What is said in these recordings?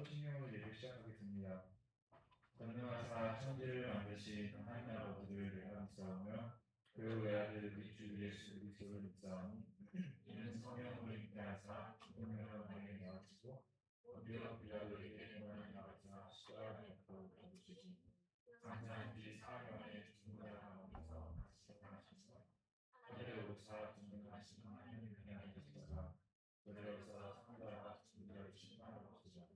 성신명을 예배 시작하겠습니다. 전능하사 천지를 만드신 하나님 아버지를 내가 믿사오며 그 외아들 우리 주 예수 그리스도를 믿사오니 이는 성령으로 잉태하사 죽음에서 너희에게 나오시고 본디오 빌라도에게 고난을 받으사 십자가에 못 박혀 죽으시니 장사한 지 사흘 만에 죽은 자 가운데서 다시 살아나셔서 하늘에 오르사 전능하신 하나님의 편에 계시다가 그들에게서 상자와 진리를 심판하시리라.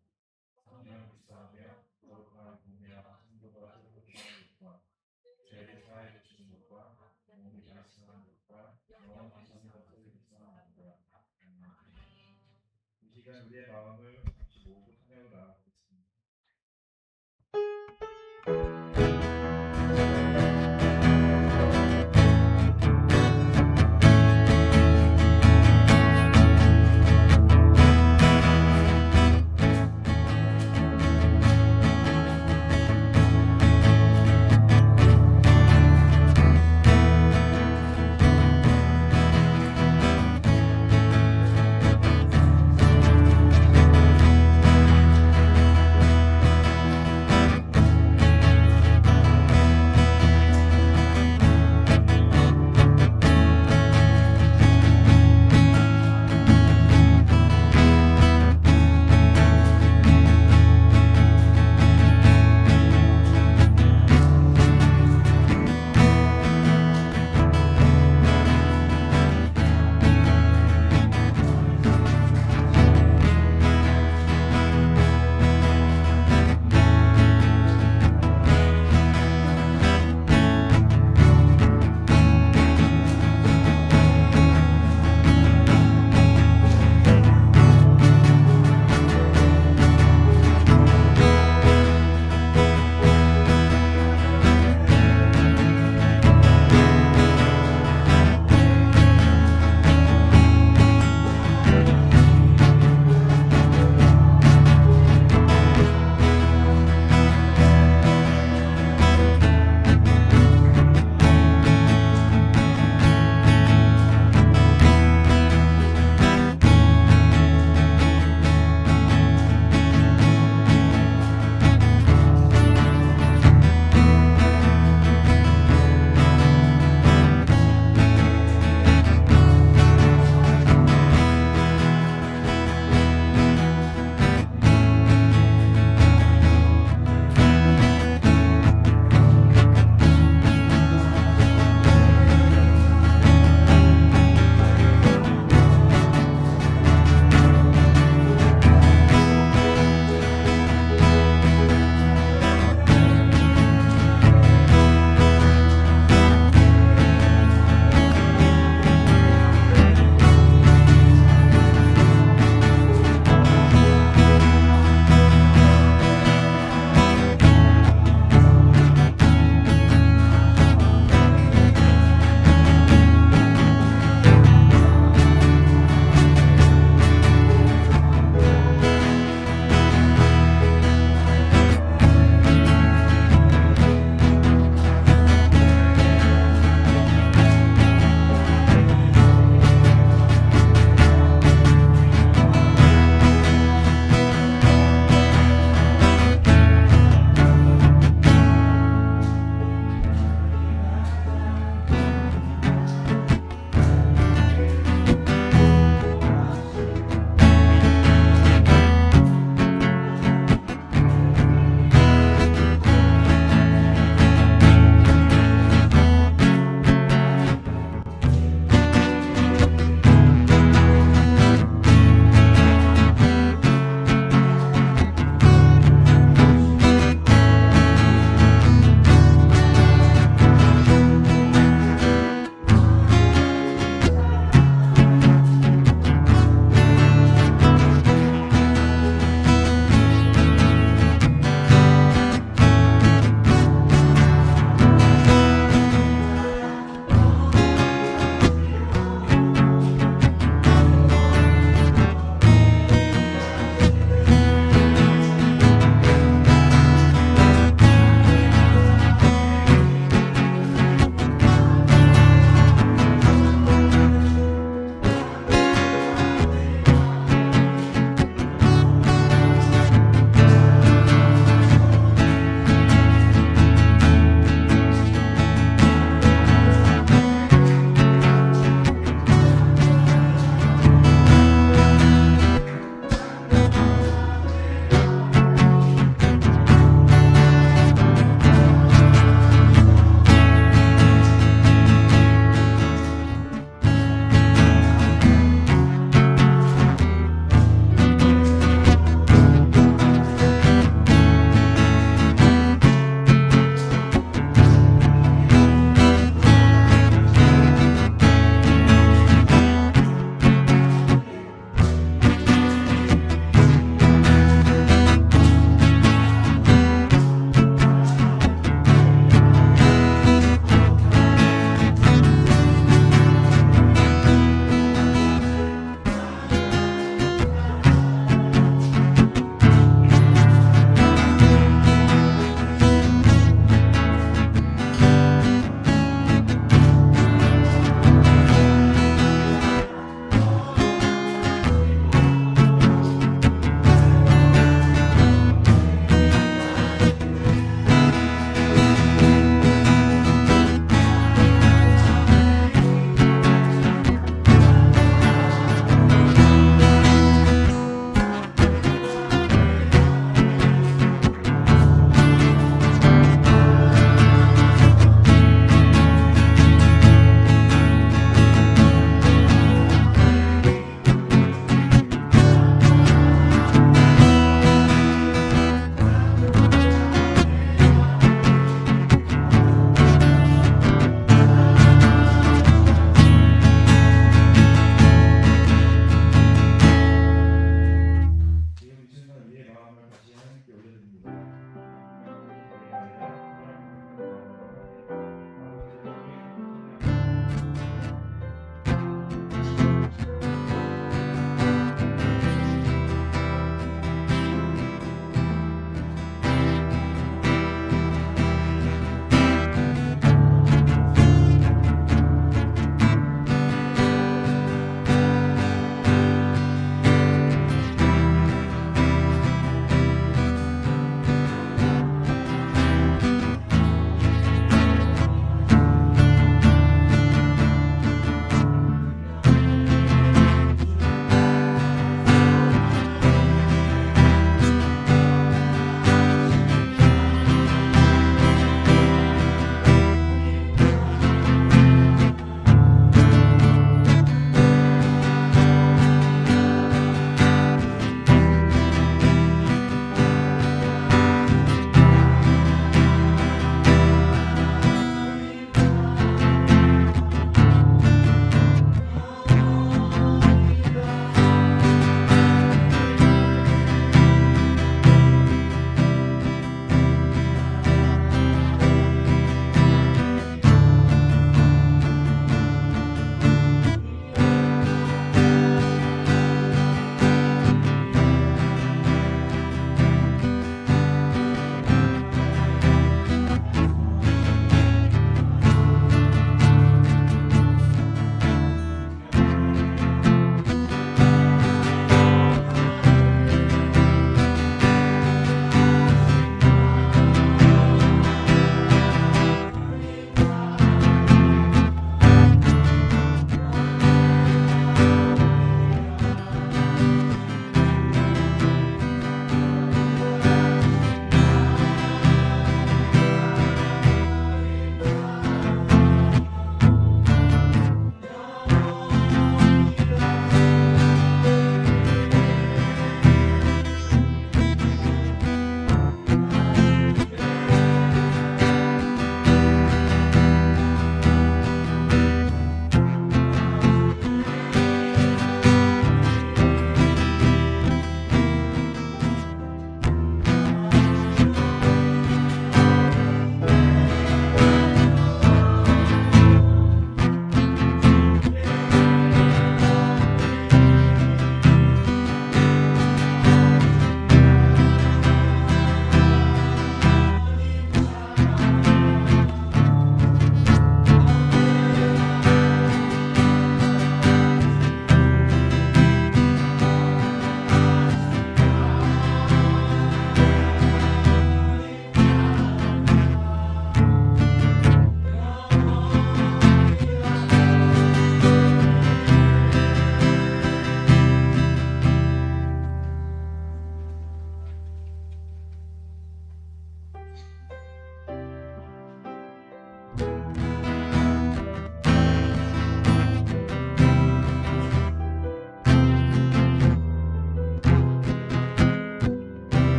성령 믿사오며 거룩한 공의와 성도가 새롭게 하는 것과 죄를 사하여 주신 것과 몸이 다시 사는 것과 영원히 사는 것을 믿사옵나이다. 이 시간 우리의 마음을 잠시 모으고 찬양으로 나아가겠습니다.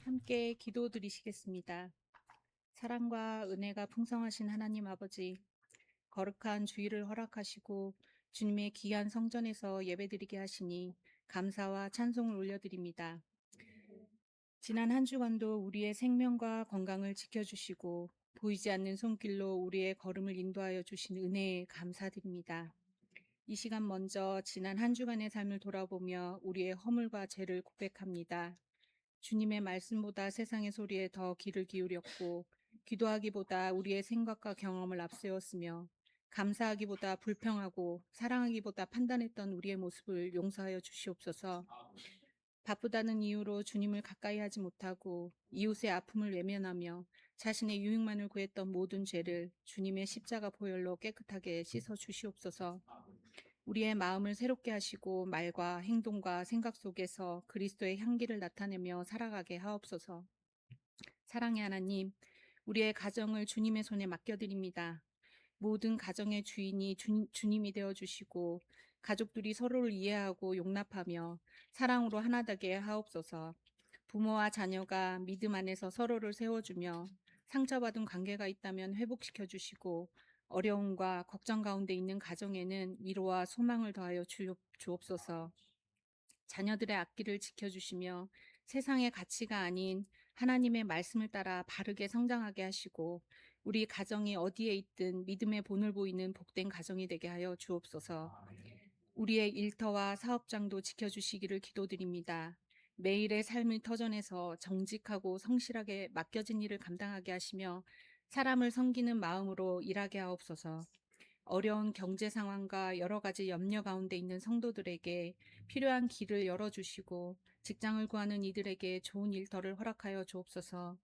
함께 기도드리시겠습니다. 사랑과 은혜가 풍성하신 하나님 아버지, 거룩한 주일을 허락하시고 주님의 귀한 성전에서 예배드리게 하시니 감사와 찬송을 올려드립니다. 지난 한 주간도 우리의 생명과 건강을 지켜주시고 보이지 않는 손길로 우리의 걸음을 인도하여 주신 은혜에 감사드립니다. 이 시간 먼저 지난 한 주간의 삶을 돌아보며 우리의 허물과 죄를 고백합니다. 주님의 말씀보다 세상의 소리에 더 귀를 기울였고 기도하기보다 우리의 생각과 경험을 앞세웠으며 감사하기보다 불평하고 사랑하기보다 판단했던 우리의 모습을 용서하여 주시옵소서. 바쁘다는 이유로 주님을 가까이 하지 못하고 이웃의 아픔을 외면하며 자신의 유익만을 구했던 모든 죄를 주님의 십자가 보혈로 깨끗하게 씻어 주시옵소서. 우리의 마음을 새롭게 하시고 말과 행동과 생각 속에서 그리스도의 향기를 나타내며 살아가게 하옵소서. 사랑의 하나님, 우리의 가정을 주님의 손에 맡겨드립니다. 모든 가정의 주인이 주님이 되어주시고 가족들이 서로를 이해하고 용납하며 사랑으로 하나 되게 하옵소서. 부모와 자녀가 믿음 안에서 서로를 세워주며 상처받은 관계가 있다면 회복시켜 주시고 어려움과 걱정 가운데 있는 가정에는 위로와 소망을 더하여 주옵소서. 자녀들의 앞길을 지켜주시며 세상의 가치가 아닌 하나님의 말씀을 따라 바르게 성장하게 하시고 우리 가정이 어디에 있든 믿음의 본을 보이는 복된 가정이 되게 하여 주옵소서. 우리의 일터와 사업장도 지켜주시기를 기도드립니다. 매일의 삶의 터전에서 정직하고 성실하게 맡겨진 일을 감당하게 하시며 사람을 섬기는 마음으로 일하게 하옵소서. 어려운 경제 상황과 여러 가지 염려 가운데 있는 성도들에게 필요한 길을 열어주시고 직장을 구하는 이들에게 좋은 일터를 허락하여 주옵소서.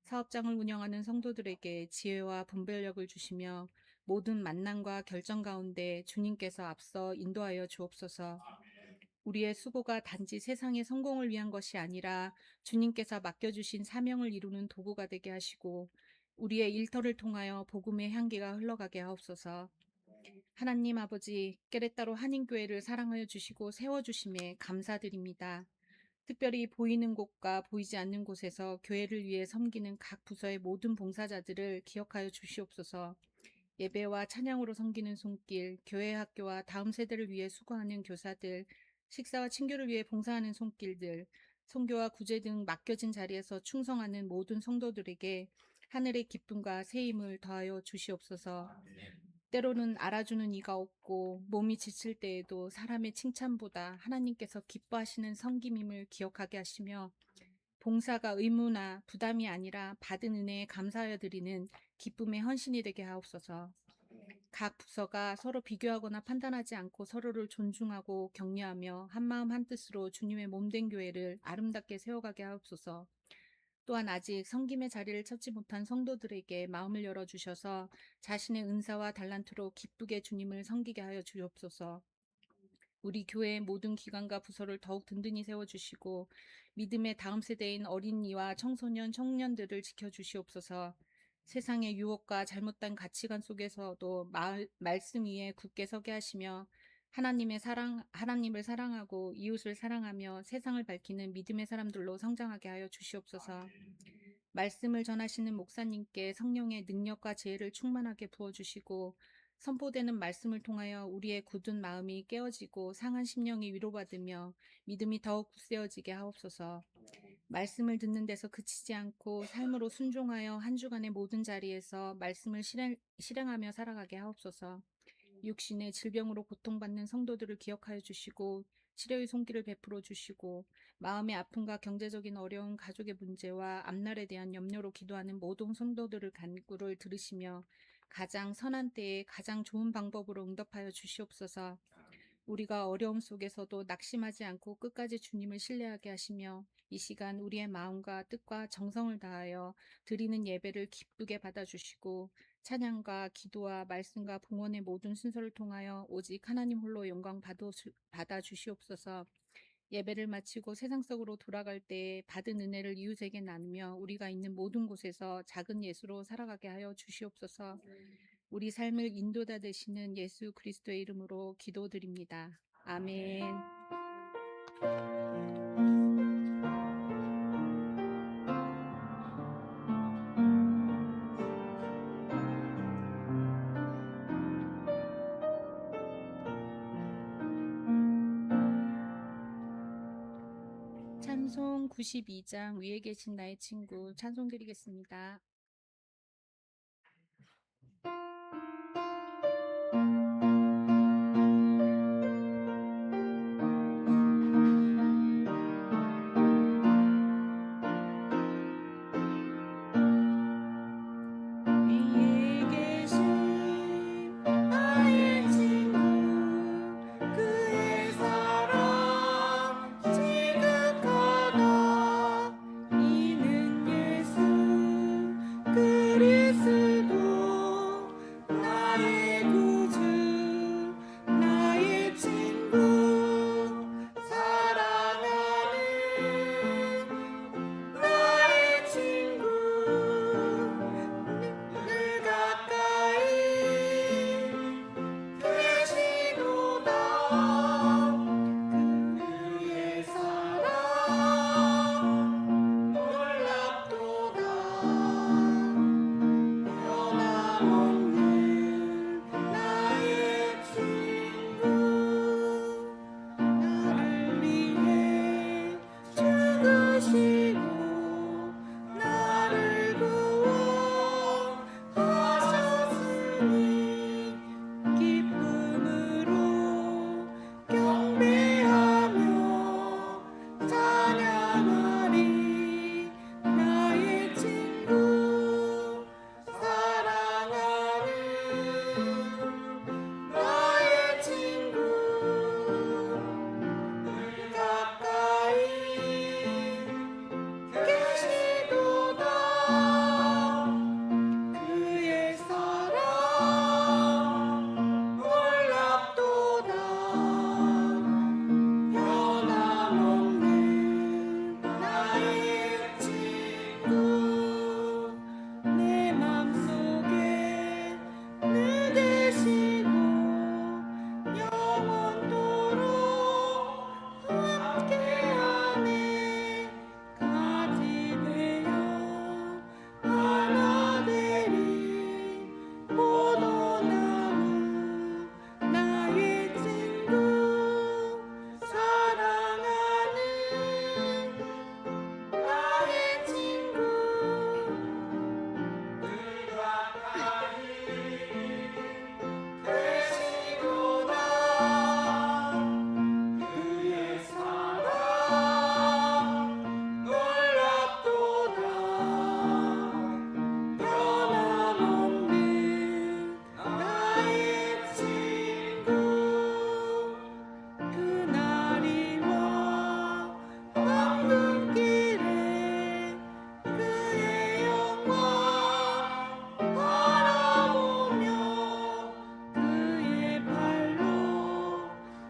사업장을 운영하는 성도들에게 지혜와 분별력을 주시며 모든 만남과 결정 가운데 주님께서 앞서 인도하여 주옵소서. 우리의 수고가 단지 세상의 성공을 위한 것이 아니라 주님께서 맡겨주신 사명을 이루는 도구가 되게 하시고 우리의 일터를 통하여 복음의 향기가 흘러가게 하옵소서. 하나님 아버지, 깨레따로 한인교회를 사랑하여 주시고 세워주심에 감사드립니다. 특별히 보이는 곳과 보이지 않는 곳에서 교회를 위해 섬기는 각 부서의 모든 봉사자들을 기억하여 주시옵소서. 예배와 찬양으로 섬기는 손길, 교회 학교와 다음 세대를 위해 수고하는 교사들, 식사와 친교를 위해 봉사하는 손길들, 선교와 구제 등 맡겨진 자리에서 충성하는 모든 성도들에게 하늘의 기쁨과 새 힘을 더하여 주시옵소서. 때로는 알아주는 이가 없고 몸이 지칠 때에도 사람의 칭찬보다 하나님께서 기뻐하시는 섬김임을 기억하게 하시며 봉사가 의무나 부담이 아니라 받은 은혜에 감사하여 드리는 기쁨의 헌신이 되게 하옵소서. 각 부서가 서로 비교하거나 판단하지 않고 서로를 존중하고 격려하며 한마음 한뜻으로 주님의 몸된 교회를 아름답게 세워가게 하옵소서. 또한 아직 섬김의 자리를 찾지 못한 성도들에게 마음을 열어주셔서 자신의 은사와 달란트로 기쁘게 주님을 섬기게 하여 주옵소서. 우리 교회의 모든 기관과 부서를 더욱 든든히 세워주시고 믿음의 다음 세대인 어린이와 청소년, 청년들을 지켜주시옵소서. 세상의 유혹과 잘못된 가치관 속에서도 말씀 위에 굳게 서게 하시며 하나님을 사랑하고 이웃을 사랑하며 세상을 밝히는 믿음의 사람들로 성장하게 하여 주시옵소서. 말씀을 전하시는 목사님께 성령의 능력과 지혜를 충만하게 부어주시고 선포되는 말씀을 통하여 우리의 굳은 마음이 깨어지고 상한 심령이 위로받으며 믿음이 더욱 굳세어지게 하옵소서. 말씀을 듣는 데서 그치지 않고 삶으로 순종하여 한 주간의 모든 자리에서 말씀을 실행하며 살아가게 하옵소서. 육신의 질병으로 고통받는 성도들을 기억하여 주시고 치료의 손길을 베풀어 주시고 마음의 아픔과 경제적인 어려운 가족의 문제와 앞날에 대한 염려로 기도하는 모든 성도들을 간구를 들으시며 가장 선한 때에 가장 좋은 방법으로 응답하여 주시옵소서. 우리가 어려움 속에서도 낙심하지 않고 끝까지 주님을 신뢰하게 하시며 이 시간 우리의 마음과 뜻과 정성을 다하여 드리는 예배를 기쁘게 받아주시고 찬양과 기도와 말씀과 봉헌의 모든 순서를 통하여 오직 하나님 홀로 영광 받아주시옵소서. 예배를 마치고 세상 속으로 돌아갈 때에 받은 은혜를 이웃에게 나누며 우리가 있는 모든 곳에서 작은 예수로 살아가게 하여 주시옵소서. 우리 삶을 인도자 되시는 예수 그리스도의 이름으로 기도드립니다. 아멘. 시편 92장 위에 계신 나의 친구 찬송 드리겠습니다. 위에 계신 나의 친구 그의 사랑 지극하다 이는 예수 그리스도 나의 구주 나의 친구 사랑하는 나의 친구 늘 가까이 계시도다 그의 사랑 놀랍도다 변함없는 나의 친구 나를 위해 죽으시고 나를 구원하셨으니 기쁨으로 경배하며 찬양하리 나의 친구 사랑하는 나의 친구 늘 가까이 계시도다 그의 사랑 놀랍도다 변함없는 나의 친구 내 맘속에 늘 계시고 영원토록 함께하네 같이 되어 하나 되리 포도나무 나의 친구 사랑하는 나의 친구 늘 가까이 계시도다 그의 사랑 놀랍도다 변함없는 나의 친구 그날이와 황금길에 그의 영광 바라보며 그의 발로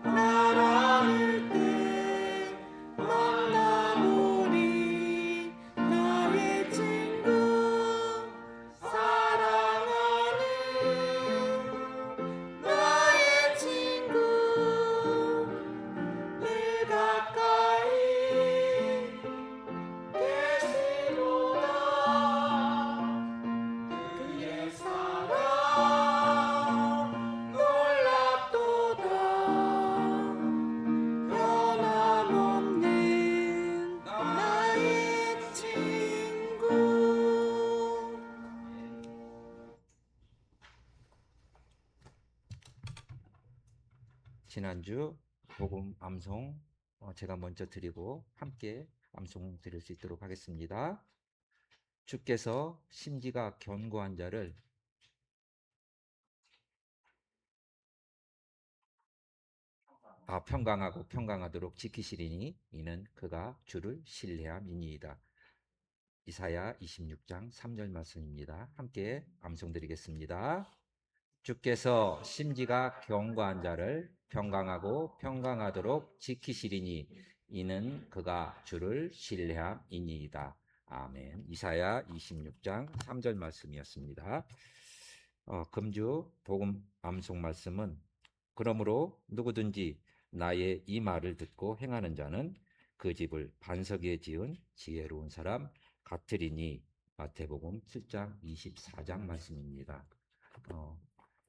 날 안을 때 만나보리 나의 친구 사랑하는 나의 친구 늘 가까이 계시도다 그의 사랑 놀랍도다 변함없는 나의 친구 지난주 복음 암송 제가 먼저 드리고 함께 암송 드릴 수 있도록 하겠습니다. 주께서 심지가 견고한 자를 평강하고 평강하도록 지키시리니 이는 그가 주를 신뢰함이니이다. 이사야 26장 3절 말씀입니다. 함께 암송 드리겠습니다. 주께서 심지가 견고한 자를 평강하고 평강하도록 지키시리니 이는 그가 주를 신뢰함이니이다. 아멘. 이사야 26장 3절 말씀이었습니다. 금주 복음 암송 말씀은 그러므로 누구든지 나의 이 말을 듣고 행하는 자는 그 집을 반석 위에 지은 지혜로운 사람 같으리니 마태복음 7장 24장 말씀입니다.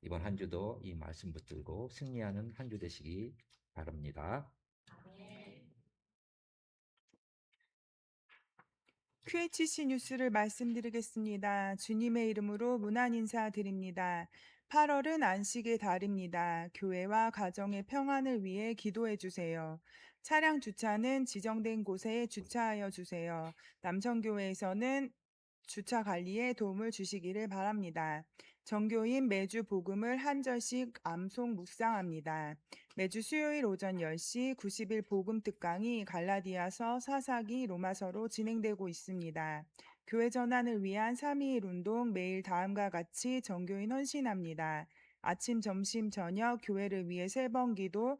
이번 한 주도 이 말씀 붙들고 승리하는 한 주 되시기 바랍니다. QHC 뉴스를 말씀드리겠습니다. 주님의 이름으로 문안 인사드립니다. 8월은 안식의 달입니다. 교회와 가정의 평안을 위해 기도해 주세요. 차량 주차는 지정된 곳에 주차하여 주세요. 남성교회에서는 주차 관리에 도움을 주시기를 바랍니다. 정교인 매주 복음을 한 절씩 암송 묵상합니다. 매주 수요일 오전 10시 90일 복음 특강이 갈라디아서, 사사기, 로마서로 진행되고 있습니다. 교회 전환을 위한 3.2.1 운동 매일 다음과 같이 정교인 헌신합니다. 아침, 점심, 저녁 교회를 위해 3번 기도,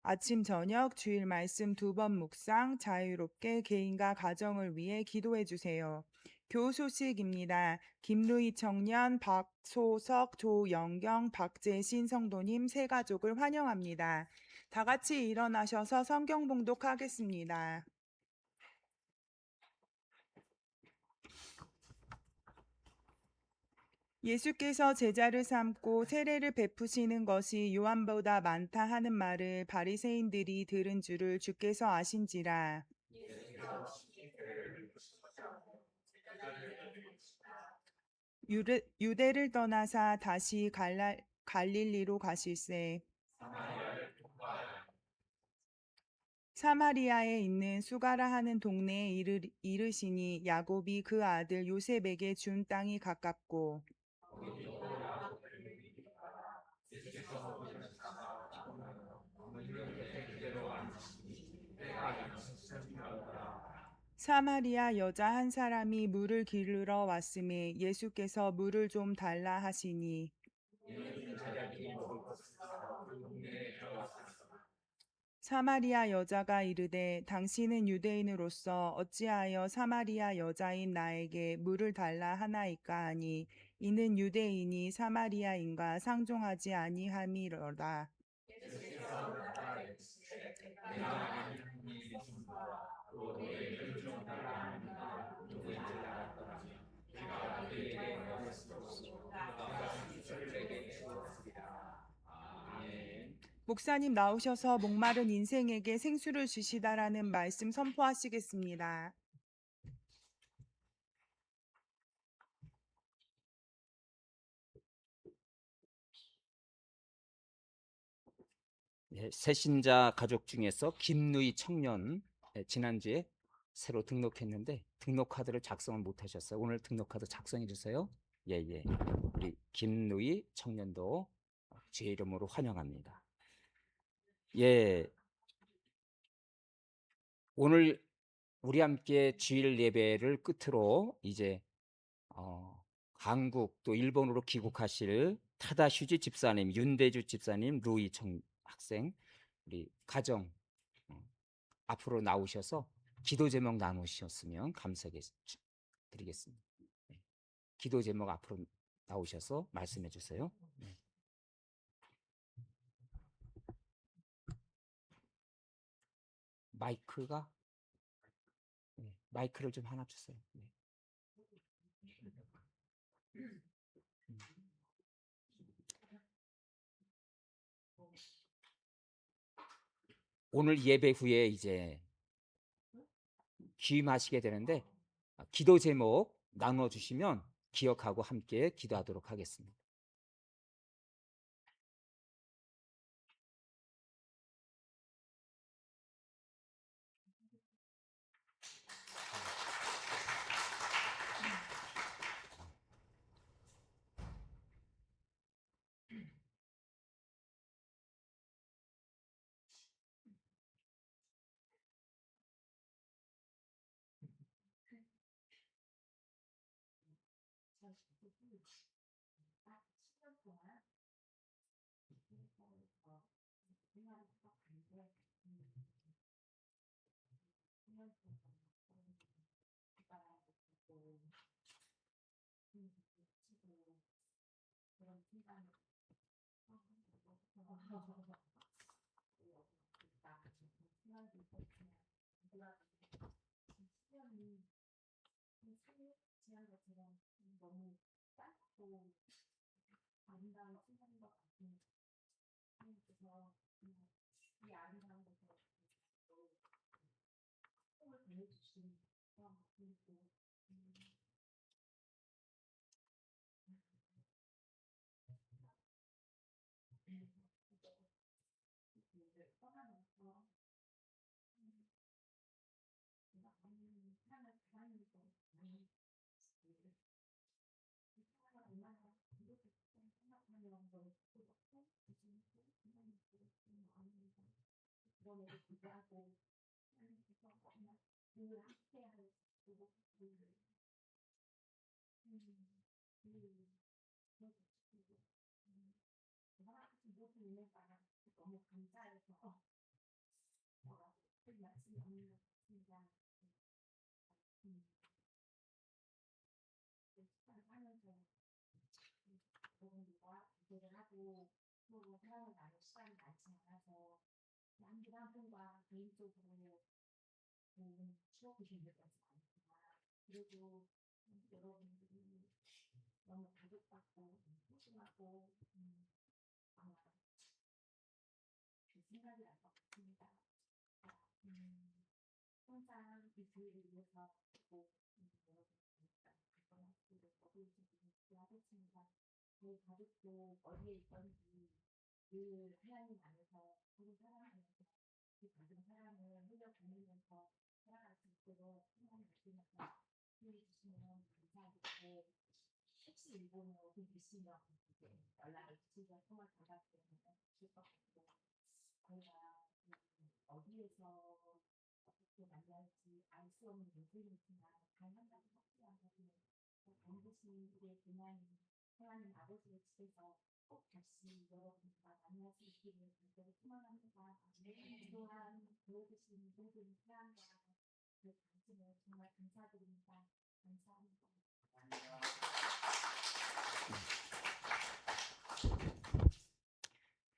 아침, 저녁 주일 말씀 2번 묵상, 자유롭게 개인과 가정을 위해 기도해 주세요. 교우 소식입니다. 김루희 청년, 박소석, 조영경, 박재신 성도님 세 가족을 환영합니다. 다 같이 일어나셔서 성경 봉독하겠습니다. 예수께서 제자를 삼고 세례를 베푸시는 것이 요한보다 많다 하는 말을 바리새인들이 들은 줄을 주께서 아신지라. 유대를 떠나사 다시 갈릴리로 가실새 사마리아에 있는 수가라 하는 동네에 이르시니 야곱이 그 아들 요셉에게 준 땅이 가깝고 사마리아 여자 한 사람이 물을 기르러 왔음에 예수께서 물을 좀 달라 하시니 사마리아 여자가 이르되 당신은 유대인으로서 어찌하여 사마리아 여자인 나에게 물을 달라 하나이까 하니 이는 유대인이 사마리아인과 상종하지 아니함이로다. 목사님 나오셔서 목마른 인생에게 생수를 주시다라는 말씀 선포하시겠습니다. 새신자 가족 중에서 김누이 청년 지난주에 새로 등록했는데 등록 카드를 작성을 못 하셨어요. 오늘 등록 카드 작성해 주세요. 예. 우리 김누이 청년도 주의 이름으로 환영합니다. 예. 오늘 우리 함께 주일 예배를 끝으로 이제 한국 또 일본으로 귀국하실 타다슈지 집사님, 윤대주 집사님, 루이 학생 우리 가정 앞으로 나오셔서 기도 제목 나누셨으면 감사드리겠습니다. 네. 기도 제목 앞으로 나오셔서 말씀해 주세요. 네. 마이크가 마이크를 좀 하나 주세요. 네. 오늘 예배 후에 이제 귀임하시게 되는데 기도 제목 나눠주시면 기억하고 함께 기도하도록 하겠습니다.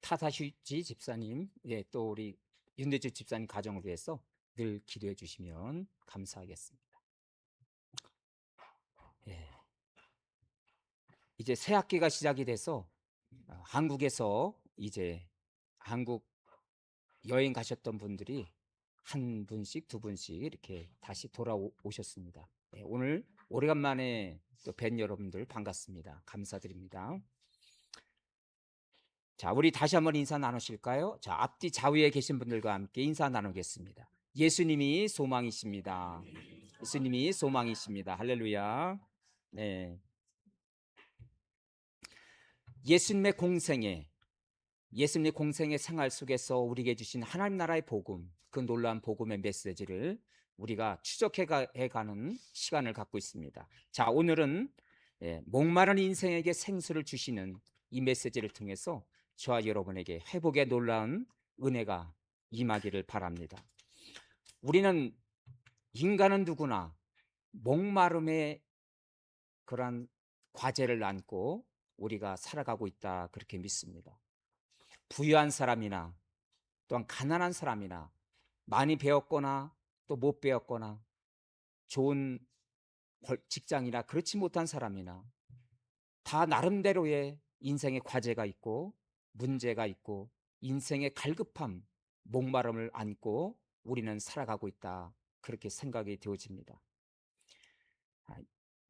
타사슈지 집사님, 예, 또 우리 윤대주 집사님 가정을 위해서 늘 기도해 주시면 감사하겠습니다. 예. 이제 새 학기가 시작이 돼서 한국에서 이제 한국 여행 가셨던 분들이 한 분씩 두 분씩 이렇게 다시 돌아오셨습니다. 예, 오늘 오래간만에 또 뵌 여러분들 반갑습니다. 감사드립니다. 자, 우리 다시 한번 인사 나누실까요? 자, 앞뒤 좌우에 계신 분들과 함께 인사 나누겠습니다. 예수님이 소망이십니다. 예수님이 소망이십니다. 할렐루야. 네. 예수님의 공생의 생활 속에서 우리에게 주신 하나님 나라의 복음, 그 놀라운 복음의 메시지를 우리가 추적해가는 시간을 갖고 있습니다. 자, 오늘은 목마른 인생에게 생수를 주시는 이 메시지를 통해서 저와 여러분에게 회복의 놀라운 은혜가 임하기를 바랍니다. 우리는 인간은 누구나 목마름의 그런 과제를 안고 우리가 살아가고 있다, 그렇게 믿습니다. 부유한 사람이나 또한 가난한 사람이나 많이 배웠거나 또 못 배웠거나 좋은 직장이나 그렇지 못한 사람이나 다 나름대로의 인생의 과제가 있고 문제가 있고 인생의 갈급함, 목마름을 안고 우리는 살아가고 있다, 그렇게 생각이 되어집니다.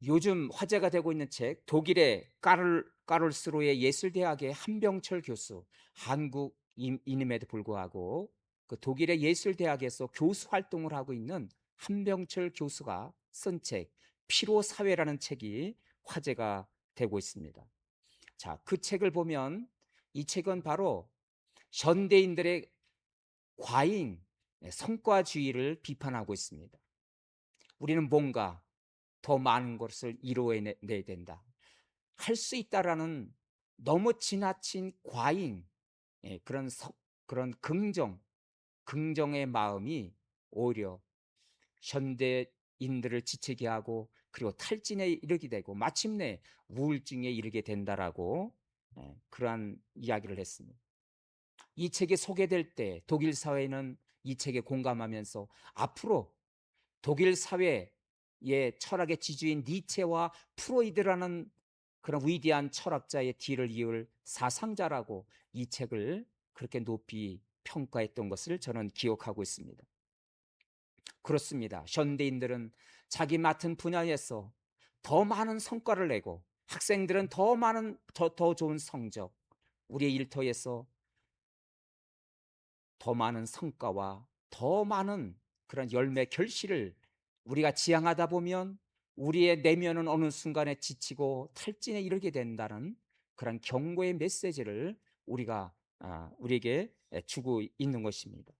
요즘 화제가 되고 있는 책, 독일의 까를스루의 예술대학의 한병철 교수, 한국인임에도 불구하고 그 독일의 예술대학에서 교수 활동을 하고 있는 한병철 교수가 쓴 책, 피로사회라는 책이 화제가 되고 있습니다. 자, 그 책을 보면 이 책은 바로 현대인들의 과잉, 성과주의를 비판하고 있습니다. 우리는 뭔가 더 많은 것을 이루어내야 된다, 할 수 있다라는 너무 지나친 과잉, 그런 긍정의 마음이 오히려 현대인들을 지치게 하고 그리고 탈진에 이르게 되고 마침내 우울증에 이르게 된다라고 그러한 이야기를 했습니다. 이 책이 소개될 때 독일 사회는 이 책에 공감하면서 앞으로 독일 사회의 철학의 지주인 니체와 프로이드라는 그런 위대한 철학자의 뒤를 이을 사상자라고 이 책을 그렇게 높이 평가했던 것을 저는 기억하고 있습니다. 그렇습니다. 현대인들은 자기 맡은 분야에서 더 많은 성과를 내고 학생들은 더 좋은 성적, 우리의 일터에서 더 많은 성과와 더 많은 그런 열매 결실을 우리가 지향하다 보면 우리의 내면은 어느 순간에 지치고 탈진에 이르게 된다는 그런 경고의 메시지를 우리에게 주고 있는 것입니다.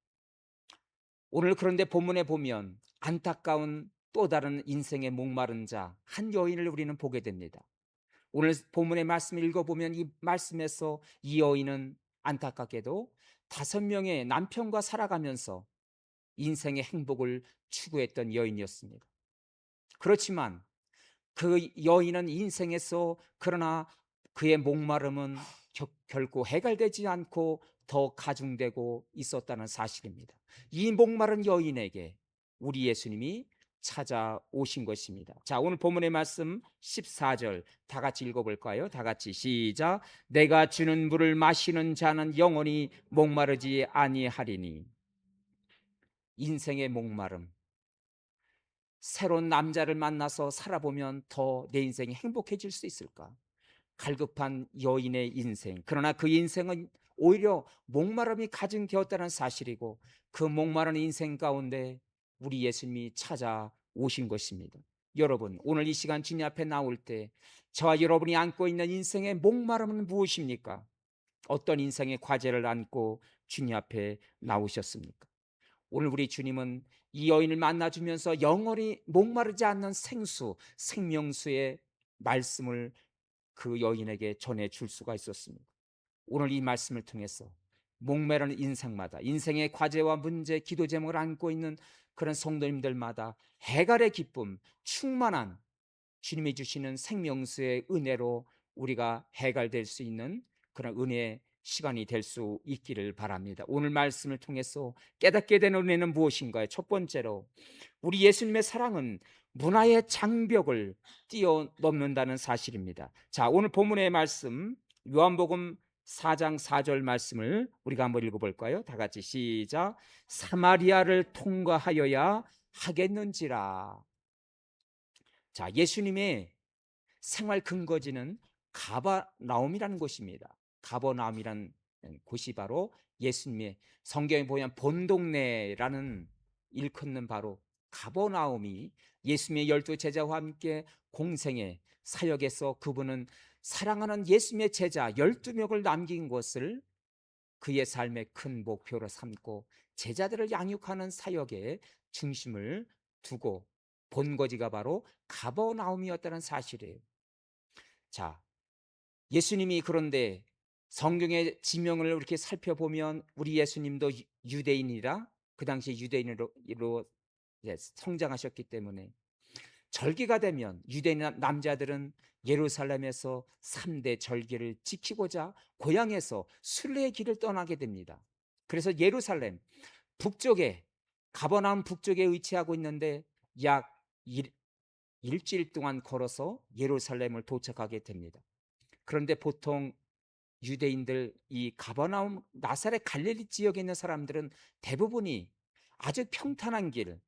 오늘 그런데 본문에 보면 안타까운 또 다른 인생의 목마른 자 한 여인을 우리는 보게 됩니다. 오늘 본문의 말씀을 읽어보면 이 말씀에서 이 여인은 안타깝게도 5명의 남편과 살아가면서 인생의 행복을 추구했던 여인이었습니다. 그렇지만 그 여인은 인생에서 그러나 그의 목마름은 결코 해결되지 않고 더 가중되고 있었다는 사실입니다. 이 목마른 여인에게 우리 예수님이 찾아오신 것입니다. 자, 오늘 본문의 말씀 14절 다 같이 읽어볼까요? 다 같이 시작. 내가 주는 물을 마시는 자는 영원히 목마르지 아니하리니. 인생의 목마름, 새로운 남자를 만나서 살아보면 더 내 인생이 행복해질 수 있을까? 갈급한 여인의 인생, 그러나 그 인생은 오히려 목마름이 가증되었다는 사실이고 그 목마른 인생 가운데 우리 예수님이 찾아오신 것입니다. 여러분, 오늘 이 시간 주님 앞에 나올 때 저와 여러분이 안고 있는 인생의 목마름은 무엇입니까? 어떤 인생의 과제를 안고 주님 앞에 나오셨습니까? 오늘 우리 주님은 이 여인을 만나주면서 영원히 목마르지 않는 생수, 생명수의 말씀을 그 여인에게 전해줄 수가 있었습니다. 오늘 이 말씀을 통해서 목마른 인생마다 인생의 과제와 문제, 기도 제목을 안고 있는 그런 성도님들마다 해갈의 기쁨, 충만한 주님이 주시는 생명수의 은혜로 우리가 해갈될 수 있는 그런 은혜의 시간이 될 수 있기를 바랍니다. 오늘 말씀을 통해서 깨닫게 되는 은혜는 무엇인가요? 첫 번째로 우리 예수님의 사랑은 문화의 장벽을 뛰어넘는다는 사실입니다. 자, 오늘 본문의 말씀 요한복음 4장 4절 말씀을 우리가 한번 읽어볼까요? 다 같이 시작. 사마리아를 통과하여야 하겠는지라. 자, 예수님의 생활 근거지는 가버나움이라는 곳입니다. 가버나움이라는 곳이 바로 예수님의 성경에 보면 본동네라는 일컫는 바로 가버나움이 예수님의 12제자와 함께 공생의 사역에서 그분은 사랑하는 예수님의 제자 12명을 남긴 것을 그의 삶의 큰 목표로 삼고 제자들을 양육하는 사역에 중심을 두고 본거지가 바로 가버나움이었다는 사실이에요. 자, 예수님이 그런데 성경의 지명을 이렇게 살펴보면 우리 예수님도 유대인이라 그 당시 유대인으로 성장하셨기 때문에 절기가 되면 유대인 남자들은 예루살렘에서 3대 절기를 지키고자 고향에서 순례의 길을 떠나게 됩니다. 그래서 예루살렘 북쪽에 가버나움 북쪽에 위치하고 있는데 약 일주일 동안 걸어서 예루살렘을 도착하게 됩니다. 그런데 보통 유대인들 이 가버나움 나사렛 갈릴리 지역에 있는 사람들은 대부분이 아주 평탄한 길,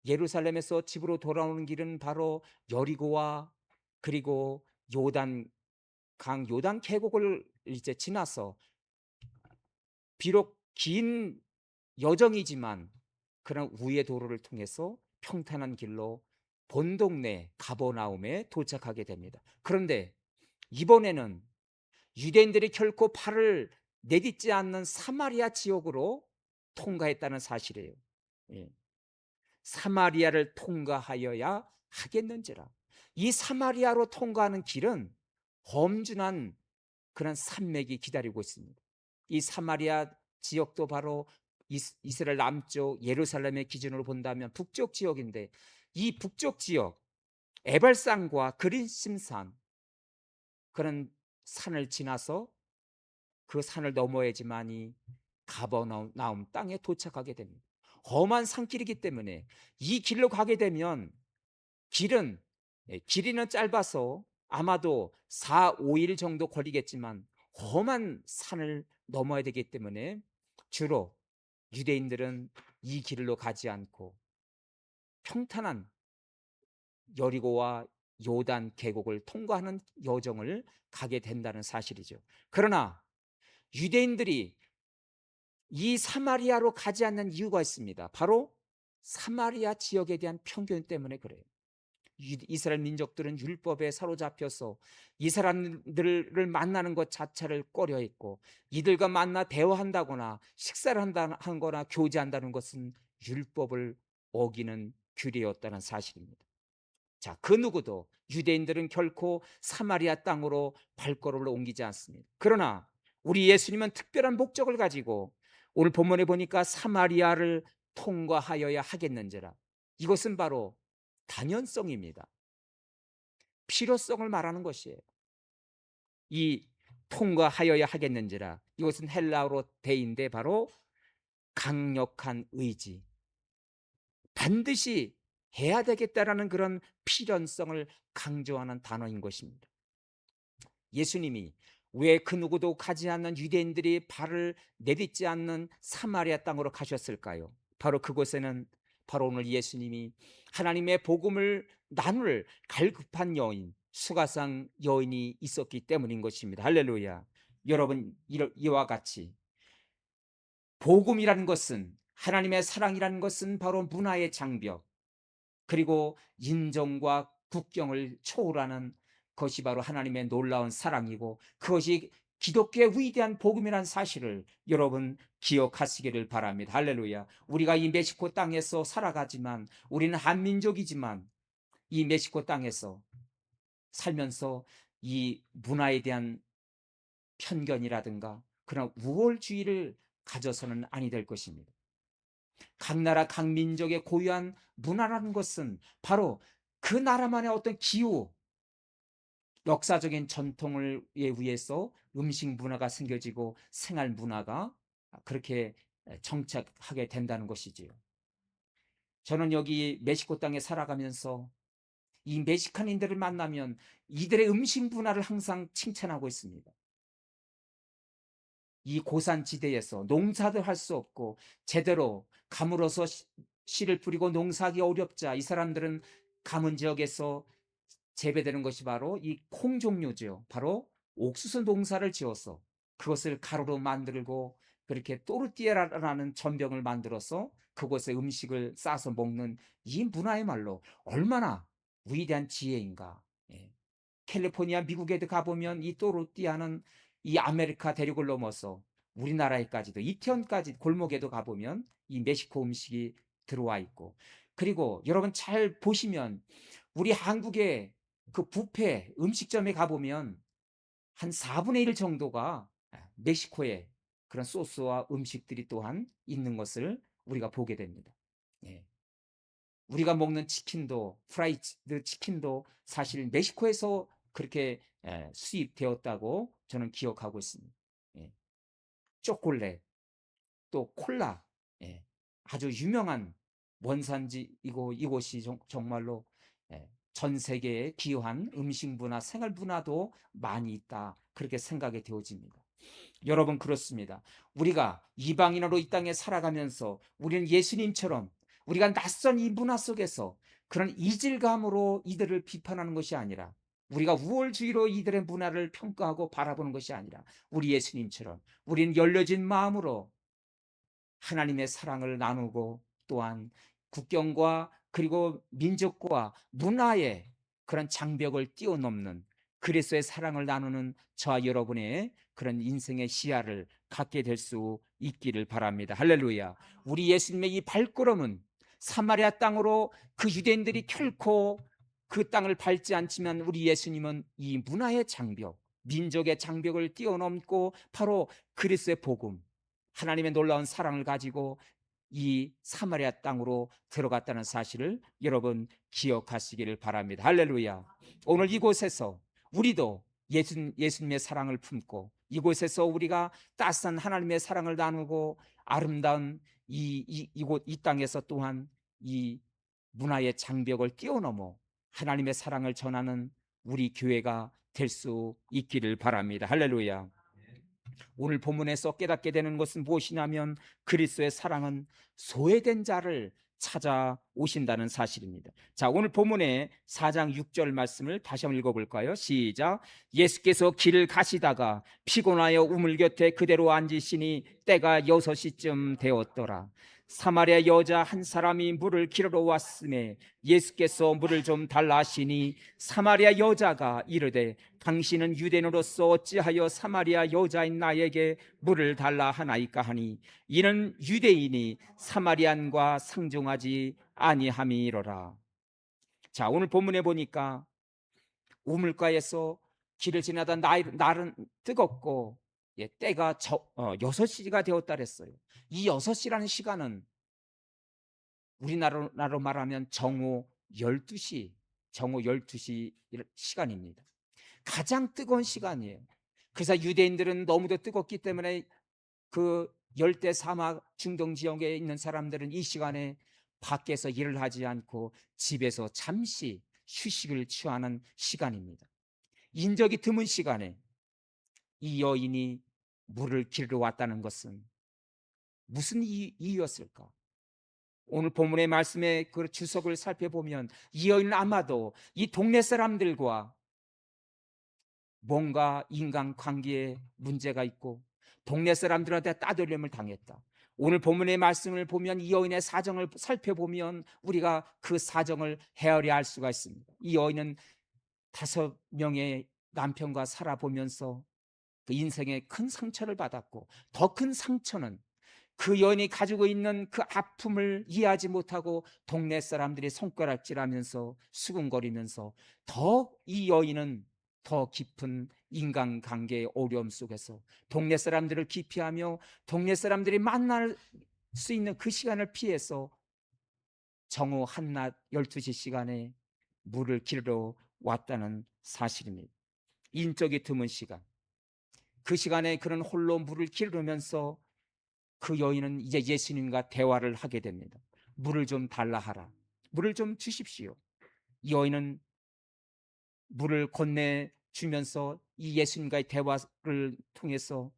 예루살렘에서 집으로 돌아오는 길은 바로 여리고와 그리고 요단 계곡을 이제 지나서 비록 긴 여정이지만 그런 우회 도로를 통해서 평탄한 길로 본동네 가버나움에 도착하게 됩니다. 그런데 이번에는 유대인들이 결코 팔을 내딛지 않는 사마리아 지역으로 통과했다는 사실이에요. 예. 사마리아를 통과하여야 하겠는지라. 이 사마리아로 통과하는 길은 험준한 그런 산맥이 기다리고 있습니다. 이 사마리아 지역도 바로 이스라엘 남쪽 예루살렘의 기준으로 본다면 북쪽 지역인데 이 북쪽 지역 에발산과 그리심산 그런 산을 지나서 그 산을 넘어야지만이 가버나움 땅에 도착하게 됩니다. 험한 산길이기 때문에 이 길로 가게 되면 길이는 짧아서 아마도 4, 5일 정도 걸리겠지만 험한 산을 넘어야 되기 때문에 주로 유대인들은 이 길로 가지 않고 평탄한 여리고와 요단 계곡을 통과하는 여정을 가게 된다는 사실이죠. 그러나 유대인들이 이 사마리아로 가지 않는 이유가 있습니다. 바로 사마리아 지역에 대한 편견 때문에 그래요. 이스라엘 민족들은 율법에 사로잡혀서 이 사람들을 만나는 것 자체를 꺼려했고, 이들과 만나 대화한다거나 식사를 한다거나 교제한다는 것은 율법을 어기는 규례였다는 사실입니다. 자, 그 누구도 유대인들은 결코 사마리아 땅으로 발걸음을 옮기지 않습니다. 그러나 우리 예수님은 특별한 목적을 가지고 오늘 본문에 보니까 사마리아를 통과하여야 하겠는지라. 이것은 바로 단연성입니다. 필요성을 말하는 것이에요. 이 통과하여야 하겠는지라. 이것은 헬라어로 대인데 바로 강력한 의지, 반드시 해야 되겠다라는 그런 필연성을 강조하는 단어인 것입니다. 예수님이 왜 그 누구도 가지 않는 유대인들이 발을 내딛지 않는 사마리아 땅으로 가셨을까요? 바로 그곳에는 바로 오늘 예수님이 하나님의 복음을 나눌 갈급한 여인, 수가상 여인이 있었기 때문인 것입니다. 할렐루야. 여러분, 이와 같이 복음이라는 것은, 하나님의 사랑이라는 것은 바로 문화의 장벽, 그리고 인종과 국경을 초월하는 것이 바로 하나님의 놀라운 사랑이고, 그것이 기독교의 위대한 복음이라는 사실을 여러분 기억하시기를 바랍니다. 할렐루야. 우리가 이 멕시코 땅에서 살아가지만, 우리는 한민족이지만 이 멕시코 땅에서 살면서 이 문화에 대한 편견이라든가 그런 우월주의를 가져서는 아니 될 것입니다. 각 나라 각 민족의 고유한 문화라는 것은 바로 그 나라만의 어떤 기후, 역사적인 전통을 위해서 음식 문화가 생겨지고 생활 문화가 그렇게 정착하게 된다는 것이지요. 저는 여기 멕시코 땅에 살아가면서 이 멕시칸인들을 만나면 이들의 음식 문화를 항상 칭찬하고 있습니다. 이 고산지대에서 농사도 할 수 없고 제대로 가물어서 씨를 뿌리고 농사하기 어렵자 이 사람들은 가문 지역에서 재배되는 것이 바로 이 콩 종류죠. 바로 옥수수 농사를 지어서 그것을 가루로 만들고 그렇게 또르띠에라라는 전병을 만들어서 그곳에 음식을 싸서 먹는 이 문화야말로 얼마나 위대한 지혜인가. 예. 캘리포니아 미국에도 가보면 이 또르띠아는 이 아메리카 대륙을 넘어서 우리나라에까지도 이태원까지 골목에도 가보면 이 멕시코 음식이 들어와 있고, 그리고 여러분 잘 보시면 우리 한국의 그 뷔페 음식점에 가보면 한 4분의 1 정도가 멕시코의 그런 소스와 음식들이 또한 있는 것을 우리가 보게 됩니다. 예. 우리가 먹는 치킨도, 프라이드 치킨도 사실 멕시코에서 그렇게 수입되었다고 저는 기억하고 있습니다. 예. 초콜릿, 또 콜라, 예. 아주 유명한 원산지이고 이곳이 정말로 전 세계에 기여한 음식 문화, 생활 문화도 많이 있다, 그렇게 생각이 되어집니다. 여러분, 그렇습니다. 우리가 이방인으로 이 땅에 살아가면서 우리는 예수님처럼 우리가 낯선 이 문화 속에서 그런 이질감으로 이들을 비판하는 것이 아니라, 우리가 우월주의로 이들의 문화를 평가하고 바라보는 것이 아니라, 우리 예수님처럼 우리는 열려진 마음으로 하나님의 사랑을 나누고, 또한 국경과 그리고 민족과 문화의 그런 장벽을 뛰어넘는 그리스도의 사랑을 나누는 저와 여러분의 그런 인생의 시야를 갖게 될 수 있기를 바랍니다. 할렐루야. 우리 예수님의 이 발걸음은 사마리아 땅으로 그 유대인들이 결코 그 땅을 밟지 않지만, 우리 예수님은 이 문화의 장벽, 민족의 장벽을 뛰어넘고 바로 그리스도의 복음, 하나님의 놀라운 사랑을 가지고 이 사마리아 땅으로 들어갔다는 사실을 여러분 기억하시기를 바랍니다. 할렐루야. 오늘 이곳에서 우리도 예수님의 사랑을 품고, 이곳에서 우리가 따스한 하나님의 사랑을 나누고, 아름다운 이곳 이 땅에서 또한 이 문화의 장벽을 뛰어넘어 하나님의 사랑을 전하는 우리 교회가 될 수 있기를 바랍니다. 할렐루야. 오늘 본문에서 깨닫게 되는 것은 무엇이냐면, 그리스도의 사랑은 소외된 자를 찾아오신다는 사실입니다. 자, 오늘 본문의 4장 6절 말씀을 다시 한번 읽어볼까요? 시작. 예수께서 길을 가시다가 피곤하여 우물 곁에 그대로 앉으시니 때가 6시쯤 되었더라. 사마리아 여자 한 사람이 물을 기르러 왔음에 예수께서 물을 좀 달라 하시니 사마리아 여자가 이르되 당신은 유대인으로서 어찌하여 사마리아 여자인 나에게 물을 달라 하나이까 하니 이는 유대인이 사마리안과 상종하지 아니함이로라. 자, 오늘 본문에 보니까 우물가에서 길을 지나다 날은 뜨겁고 때가 6시가 되었다 그랬어요. 이 6시라는 시간은 우리나라로 말하면 정오 12시 시간입니다. 가장 뜨거운 시간이에요. 그래서 유대인들은 너무도 뜨겁기 때문에 그 열대 사막 중동 지역에 있는 사람들은 이 시간에 밖에서 일을 하지 않고 집에서 잠시 휴식을 취하는 시간입니다. 인적이 드문 시간에 이 여인이 물을 기르러 왔다는 것은 무슨 이유였을까? 오늘 본문의 말씀의 그 주석을 살펴보면 이 여인은 아마도 이 동네 사람들과 뭔가 인간관계에 문제가 있고 동네 사람들한테 따돌림을 당했다. 오늘 본문의 말씀을 보면 이 여인의 사정을 살펴보면 우리가 그 사정을 헤아려 알 수가 있습니다. 이 여인은 5명의 남편과 살아보면서 그 인생에 큰 상처를 받았고 더 큰 상처는 그 여인이 가지고 있는 그 아픔을 이해하지 못하고 동네 사람들이 손가락질하면서 수군거리면서 더 이 여인은 더 깊은 인간관계의 어려움 속에서 동네 사람들을 기피하며 동네 사람들이 만날 수 있는 그 시간을 피해서 정오 한낮 12시 시간에 물을 기르러 왔다는 사실입니다. 인적이 드문 시간, 그 시간에 그런 홀로 물을 기르면서 그 여인은 이제 예수님과 대화를 하게 됩니다. 물을 좀 달라 하라. 물을 좀 주십시오. 이 여인은 물을 건네주면서 이 예수님과의 대화를 통해서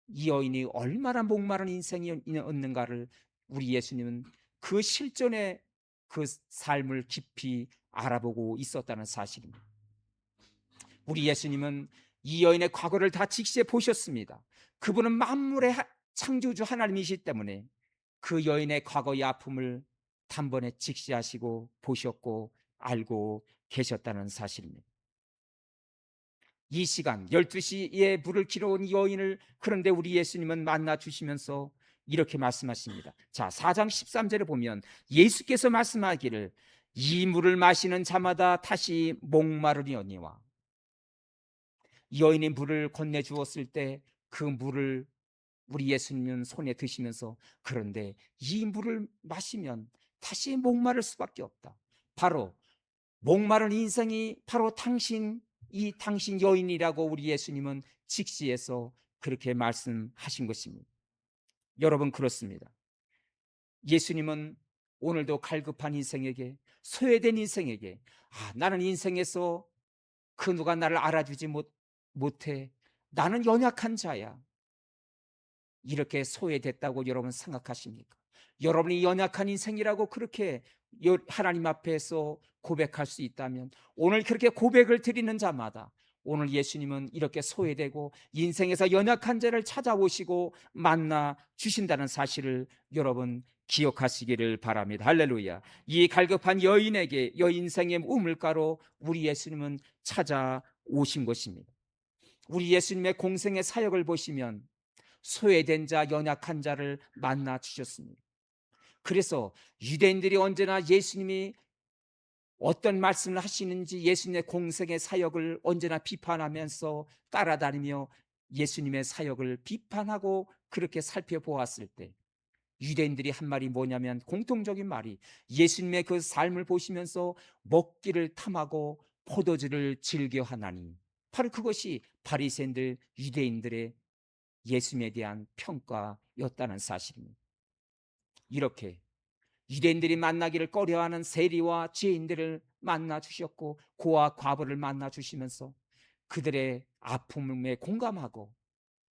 이 여인이 얼마나 목마른 인생이었는가를 우리 예수님은 그 실존의 그 삶을 깊이 알아보고 있었다는 사실입니다. 우리 예수님은 이 여인의 과거를 다 직시해 보셨습니다. 그분은 만물의 창조주 하나님이시기 때문에 그 여인의 과거의 아픔을 단번에 직시하시고 보셨고 알고 계셨다는 사실입니다. 이 시간 12시에 물을 길어온 여인을 그런데 우리 예수님은 만나 주시면서 이렇게 말씀하십니다. 자, 4장 13절에 보면 예수께서 말씀하기를 이 물을 마시는 자마다 다시 목마르리오니와. 여인이 물을 건네주었을 때 그 물을 우리 예수님은 손에 드시면서 그런데 이 물을 마시면 다시 목마를 수밖에 없다. 바로 목마른 인생이 바로 당신 여인이라고 우리 예수님은 직시해서 그렇게 말씀하신 것입니다. 여러분, 그렇습니다. 예수님은 오늘도 갈급한 인생에게, 소외된 인생에게, 나는 인생에서 그 누가 나를 알아주지 못해, 나는 연약한 자야, 이렇게 소외됐다고 여러분 생각하십니까? 여러분이 연약한 인생이라고 그렇게 하나님 앞에서 고백할 수 있다면 오늘 그렇게 고백을 드리는 자마다 오늘 예수님은 이렇게 소외되고 인생에서 연약한 자를 찾아오시고 만나 주신다는 사실을 여러분 기억하시기를 바랍니다. 할렐루야. 이 갈급한 여인에게 여인 인생의 우물가로 우리 예수님은 찾아오신 것입니다. 우리 예수님의 공생의 사역을 보시면 소외된 자, 연약한 자를 만나 주셨습니다. 그래서 유대인들이 언제나 예수님이 어떤 말씀을 하시는지 예수님의 공생의 사역을 언제나 비판하면서 따라다니며 예수님의 사역을 비판하고 그렇게 살펴보았을 때 유대인들이 한 말이 뭐냐면, 공통적인 말이 예수님의 그 삶을 보시면서 먹기를 탐하고 포도주를 즐겨하나니, 바로 그것이 바리새인들 유대인들의 예수님에 대한 평가였다는 사실입니다. 이렇게 유대인들이 만나기를 꺼려하는 세리와 죄인들을 만나 주셨고 고아 과부를 만나 주시면서 그들의 아픔에 공감하고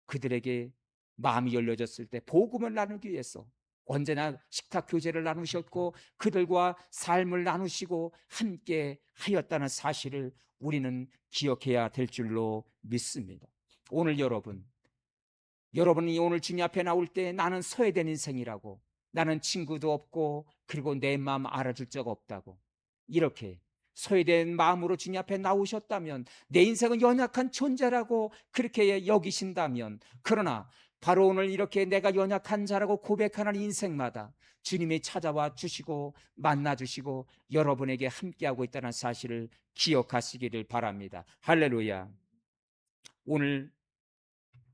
그들에게 마음이 열려졌을 때 복음을 나누기 위해서 언제나 식탁 교제를 나누셨고 그들과 삶을 나누시고 함께 하였다는 사실을 우리는 기억해야 될 줄로 믿습니다. 오늘 여러분이 오늘 주님 앞에 나올 때 나는 소외된 인생이라고, 나는 친구도 없고 그리고 내 마음 알아줄 자가 없다고, 이렇게 소외된 마음으로 주님 앞에 나오셨다면, 내 인생은 연약한 존재라고 그렇게 여기신다면, 그러나 바로 오늘 이렇게 내가 연약한 자라고 고백하는 인생마다 주님이 찾아와 주시고 만나 주시고 여러분에게 함께하고 있다는 사실을 기억하시기를 바랍니다. 할렐루야. 오늘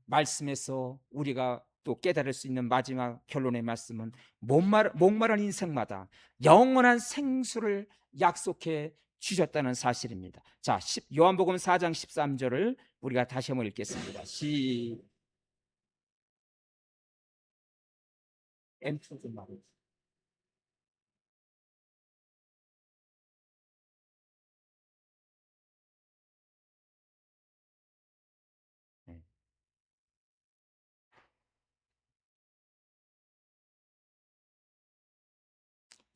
말씀에서 우리가 또 깨달을 수 있는 마지막 결론의 말씀은 목마른 인생마다 영원한 생수를 약속해 주셨다는 사실입니다. 자, 요한복음 4장 13절을 우리가 다시 한번 읽겠습니다. 네.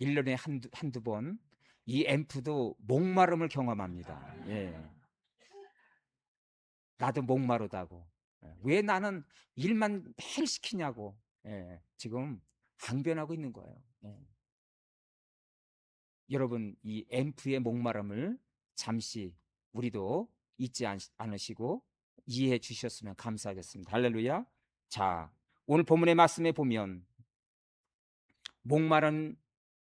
1년에 한두 번 이 앰프도 목마름을 경험합니다. 예. 나도 목마르다고. 왜 나는 일만 매일 시키냐고. 예. 지금 항변하고 있는 거예요. 예. 여러분, 이 앰프의 목마름을 잠시 우리도 잊지 않으시고 이해해 주셨으면 감사하겠습니다. 할렐루야. 자, 오늘 본문의 말씀에 보면 목마른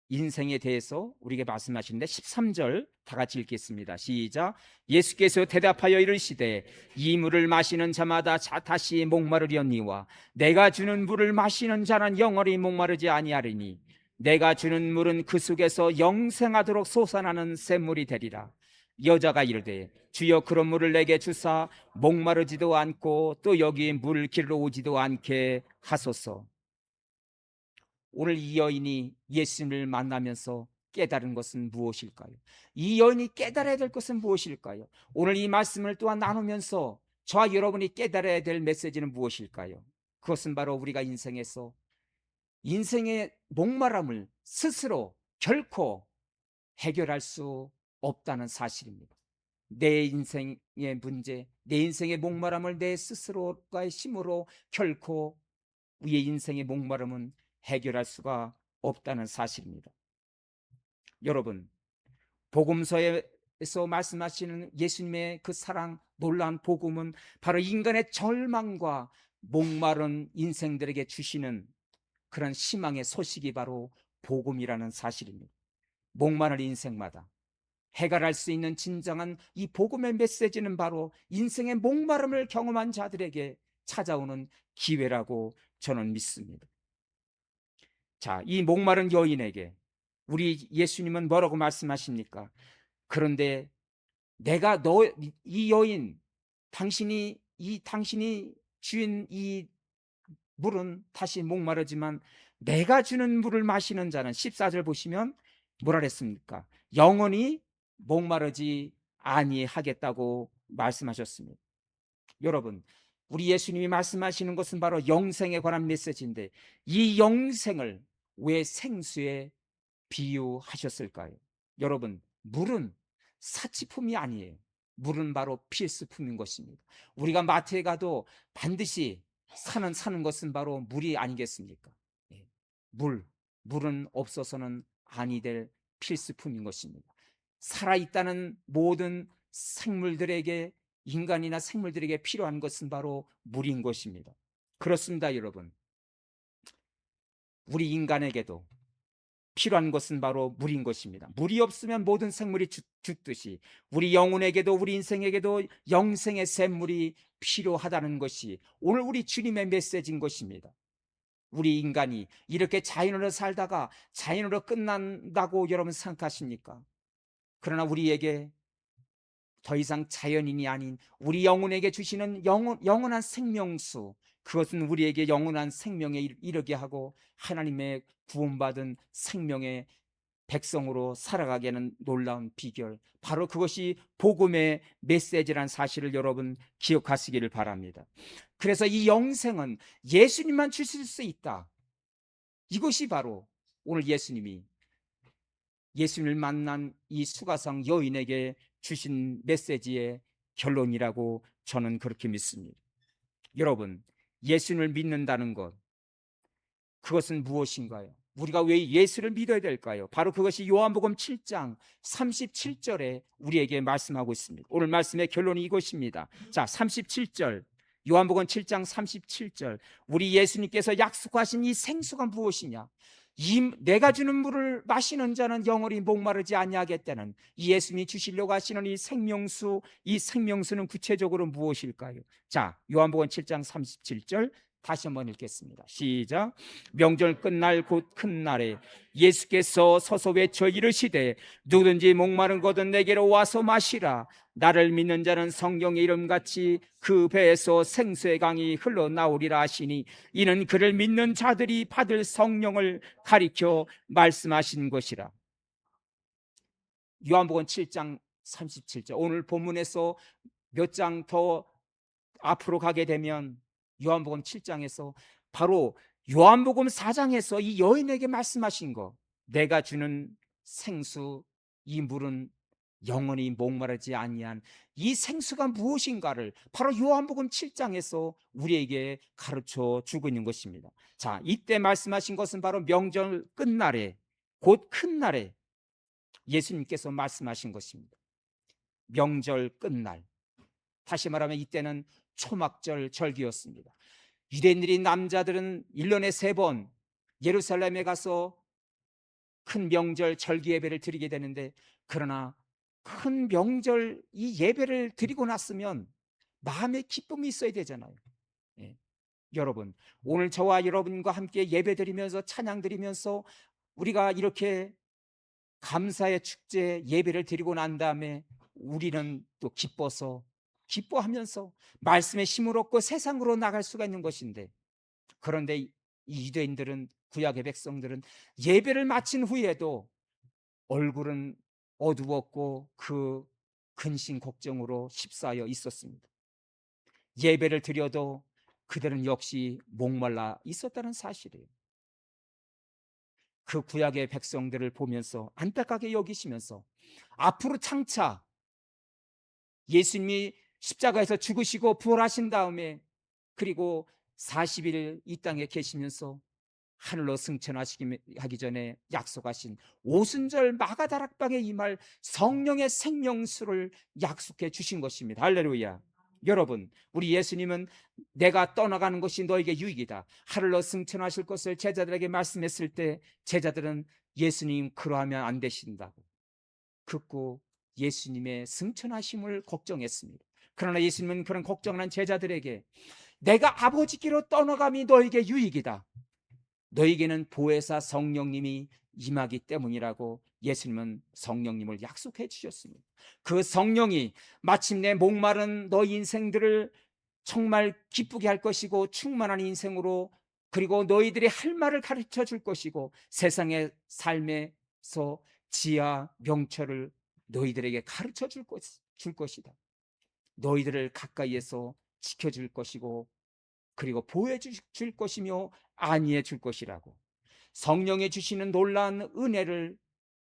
인생에 대해서 우리에게 말씀하시는데 13절 다 같이 읽겠습니다. 시작. 예수께서 대답하여 이르시되 이 물을 마시는 자마다 다시 목마르려니와 내가 주는 물을 마시는 자는 영원히 목마르지 아니하리니 내가 주는 물은 그 속에서 영생하도록 솟아나는 샘물이 되리라. 여자가 이르되 주여 그런 물을 내게 주사 목마르지도 않고 또 여기 물 길러 오지도 않게 하소서. 오늘 이 여인이 예수님을 만나면서 깨달은 것은 무엇일까요? 이 여인이 깨달아야 될 것은 무엇일까요? 오늘 이 말씀을 또한 나누면서 저와 여러분이 깨달아야 될 메시지는 무엇일까요? 그것은 바로 우리가 인생에서 인생의 목마름을 스스로 결코 해결할 수 없다는 사실입니다. 내 인생의 문제, 내 인생의 목마름을 내 스스로가의 힘으로 결코 우리의 인생의 목마름은 해결할 수가 없다는 사실입니다. 여러분, 복음서에서 말씀하시는 예수님의 그 사랑, 놀라운 복음은 바로 인간의 절망과 목마른 인생들에게 주시는 그런 희망의 소식이 바로 복음이라는 사실입니다. 목마른 인생마다 해결할 수 있는 진정한 이 복음의 메시지는 바로 인생의 목마름을 경험한 자들에게 찾아오는 기회라고 저는 믿습니다. 자, 이 목마른 여인에게 우리 예수님은 뭐라고 말씀하십니까? 그런데 내가 이 여인, 당신이 주인 이 물은 다시 목마르지만 내가 주는 물을 마시는 자는 14절 보시면 뭐라 그랬습니까? 영원히 목마르지 아니하겠다고 말씀하셨습니다. 여러분, 우리 예수님이 말씀하시는 것은 바로 영생에 관한 메시지인데 이 영생을 왜 생수에 비유하셨을까요? 여러분, 물은 사치품이 아니에요. 물은 바로 필수품인 것입니다. 우리가 마트에 가도 반드시 사는 것은 바로 물이 아니겠습니까? 물은 없어서는 아니 될 필수품인 것입니다. 살아있다는 모든 생물들에게, 인간이나 생물들에게 필요한 것은 바로 물인 것입니다. 그렇습니다, 여러분. 우리 인간에게도 필요한 것은 바로 물인 것입니다. 물이 없으면 모든 생물이 죽듯이 우리 영혼에게도 우리 인생에게도 영생의 샘물이 필요하다는 것이 오늘 우리 주님의 메시지인 것입니다. 우리 인간이 이렇게 자연으로 살다가 자연으로 끝난다고 여러분 생각하십니까? 그러나 우리에게 더 이상 자연인이 아닌 우리 영혼에게 주시는 영원한 생명수, 그것은 우리에게 영원한 생명에 이르게 하고 하나님의 구원받은 생명의 백성으로 살아가게 하는 놀라운 비결, 바로 그것이 복음의 메시지라는 사실을 여러분 기억하시기를 바랍니다. 그래서 이 영생은 예수님만 주실 수 있다. 이것이 바로 오늘 예수님을 만난 이 수가성 여인에게 주신 메시지의 결론이라고 저는 그렇게 믿습니다. 여러분, 예수님을 믿는다는 것, 그것은 무엇인가요? 우리가 왜 예수를 믿어야 될까요? 바로 그것이 요한복음 7장 37절에 우리에게 말씀하고 있습니다. 오늘 말씀의 결론이 이것입니다. 자, 37절, 요한복음 7장 37절, 우리 예수님께서 약속하신 이 생수가 무엇이냐? 내가 주는 물을 마시는 자는 영원히 목마르지 아니하겠다는 이 예수님이 주시려고 하시는 이 생명수, 이 생명수는 구체적으로 무엇일까요? 자, 요한복음 7장 37절 다시 한번 읽겠습니다. 시작. 명절 끝날 곧 큰 날에 예수께서 서서 외쳐 이르시되 누구든지 목마른 것은 내게로 와서 마시라. 나를 믿는 자는 성경의 이름같이 그 배에서 생수의 강이 흘러나오리라 하시니 이는 그를 믿는 자들이 받을 성령을 가리켜 말씀하신 것이라. 요한복음 7장 37절, 오늘 본문에서 몇 장 더 앞으로 가게 되면 요한복음 7장에서 바로 요한복음 4장에서 이 여인에게 말씀하신 거, 내가 주는 생수, 이 물은 영원히 목마르지 아니한 이 생수가 무엇인가를 바로 요한복음 7장에서 우리에게 가르쳐 주고 있는 것입니다. 자, 이때 말씀하신 것은 바로 명절 끝날에, 곧 큰 날에 예수님께서 말씀하신 것입니다. 명절 끝날, 다시 말하면 이때는 초막절 절기였습니다. 유대인들이 남자들은 1년에 3번 예루살렘에 가서 큰 명절 절기 예배를 드리게 되는데, 그러나 큰 명절 이 예배를 드리고 났으면 마음의 기쁨이 있어야 되잖아요. 예. 여러분, 오늘 저와 여러분과 함께 예배 드리면서 찬양 드리면서 우리가 이렇게 감사의 축제 예배를 드리고 난 다음에 우리는 또 기뻐하면서 말씀의 힘을 얻고 세상으로 나갈 수가 있는 것인데, 그런데 이 유대인들은, 구약의 백성들은 예배를 마친 후에도 얼굴은 어두웠고 그 근심 걱정으로 휩싸여 있었습니다. 예배를 드려도 그들은 역시 목말라 있었다는 사실이에요. 그 구약의 백성들을 보면서 안타깝게 여기시면서 앞으로 장차 예수님이 십자가에서 죽으시고 부활하신 다음에 그리고 40일 이 땅에 계시면서 하늘로 승천하기 전에 약속하신 오순절 마가다락방에 임할 성령의 생명수를 약속해 주신 것입니다. 할렐루야. 여러분, 우리 예수님은 내가 떠나가는 것이 너에게 유익이다, 하늘로 승천하실 것을 제자들에게 말씀했을 때 제자들은 예수님 그러하면 안 되신다고 듣고 예수님의 승천하심을 걱정했습니다. 그러나 예수님은 그런 걱정한 제자들에게 내가 아버지께로 떠나감이 너에게 유익이다, 너에게는 보혜사 성령님이 임하기 때문이라고 예수님은 성령님을 약속해 주셨습니다. 그 성령이 마침내 목마른 너희 인생들을 정말 기쁘게 할 것이고 충만한 인생으로, 그리고 너희들이 할 말을 가르쳐 줄 것이고 세상의 삶에서 지하 명철을 너희들에게 가르쳐 줄 것이다. 너희들을 가까이에서 지켜줄 것이고 그리고 보호해 줄 것이며 안위해 줄 것이라고 성령이 주시는 놀라운 은혜를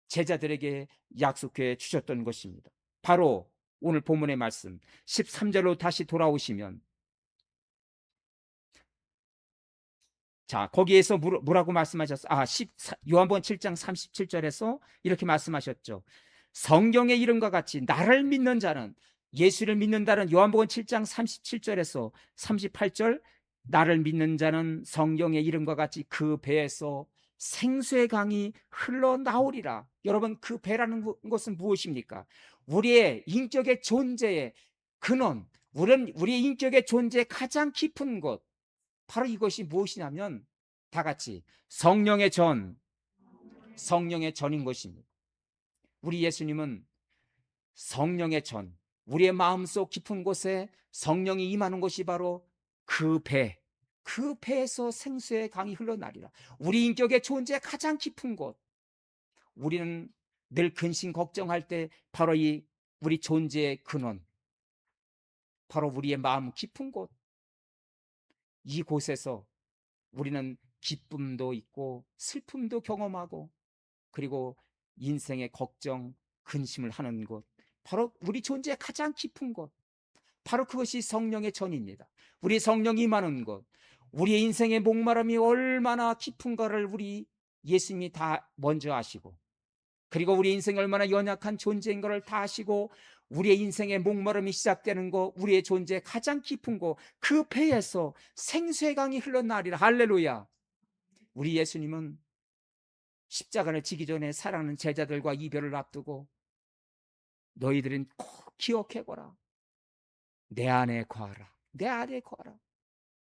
제자들에게 약속해 주셨던 것입니다. 바로 오늘 본문의 말씀 13절로 다시 돌아오시면, 자, 거기에서 뭐라고 말씀하셨어요? 요한복음 7장 37절에서 이렇게 말씀하셨죠. 성경의 이름과 같이 나를 믿는 자는, 예수를 믿는다는 요한복음 7장 37절에서 38절, 나를 믿는 자는 성경의 이름과 같이 그 배에서 생수의 강이 흘러나오리라. 여러분, 그 배라는 것은 무엇입니까? 우리의 인격의 존재의 근원, 우리의 인격의 존재의 가장 깊은 곳, 바로 이것이 무엇이냐면 다 같이 성령의 전인 것입니다. 우리 예수님은 성령의 전, 우리의 마음속 깊은 곳에 성령이 임하는 것이 바로 그 배에서 생수의 강이 흘러나리라. 우리 인격의 존재의 가장 깊은 곳, 우리는 늘 근심 걱정할 때 바로 이 우리 존재의 근원, 바로 우리의 마음 깊은 곳, 이곳에서 우리는 기쁨도 있고 슬픔도 경험하고 그리고 인생의 걱정, 근심을 하는 곳, 바로 우리 존재의 가장 깊은 곳, 바로 그것이 성령의 전입니다. 우리 성령이 임하는 곳, 우리의 인생의 목마름이 얼마나 깊은가를 우리 예수님이 다 먼저 아시고, 그리고 우리 인생이 얼마나 연약한 존재인 것을 다 아시고, 우리의 인생의 목마름이 시작되는 곳, 우리의 존재의 가장 깊은 곳, 그 배에서 생수의 강이 흘러나리라. 할렐루야. 우리 예수님은 십자가를 지기 전에 사랑하는 제자들과 이별을 앞두고 너희들은 꼭 기억해거라. 내 안에 거하라. 내 안에 거하라.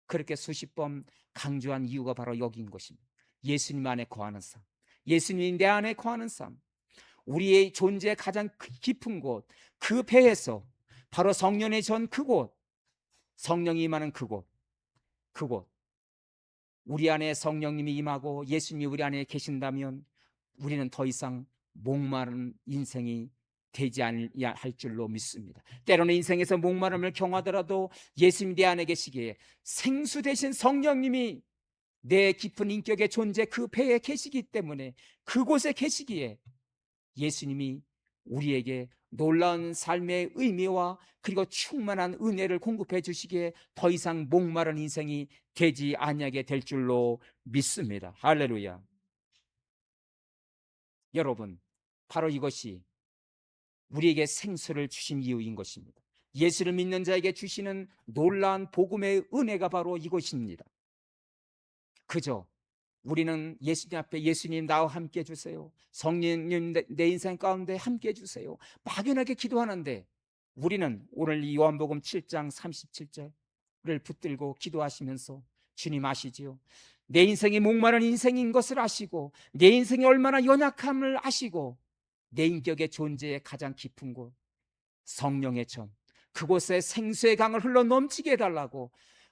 그렇게 수십 번 강조한 이유가 바로 여기인 것입니다. 예수님 안에 거하는 삶, 예수님이 내 안에 거하는 삶, 우리의 존재의 가장 깊은 곳, 그 배에서 바로 성령의 전 그곳, 성령이 임하는 그곳, 우리 안에 성령님이 임하고 예수님이 우리 안에 계신다면 우리는 더 이상 목마른 인생이 되지 않아야 할 줄로 믿습니다. 때로는 인생에서 목마름을 경하더라도 예수님이 내 안에 계시기에 생수 되신 성령님이 내 깊은 인격의 존재 그 배에 계시기 때문에, 그곳에 계시기에 예수님이 우리에게 놀라운 삶의 의미와 그리고 충만한 은혜를 공급해 주시기에 더 이상 목마른 인생이 되지 아니하게 될 줄로 믿습니다. 할렐루야. 여러분, 바로 이것이 우리에게 생수를 주신 이유인 것입니다. 예수를 믿는 자에게 주시는 놀라운 복음의 은혜가 바로 이것입니다. 그저 우리는 예수님 앞에 예수님 나와 함께 해주세요, 성령님 내 인생 가운데 함께 해주세요, 막연하게 기도하는데, 우리는 오늘 이 요한복음 7장 37절을 붙들고 기도하시면서 주님 아시지요? 내 인생이 목마른 인생인 것을 아시고, 내 인생이 얼마나 연약함을 아시고, 내 인격의 존재의 가장 깊은 곳, 성령의 전, 그곳에 생수의 강을 흘러 넘치게 해달라고,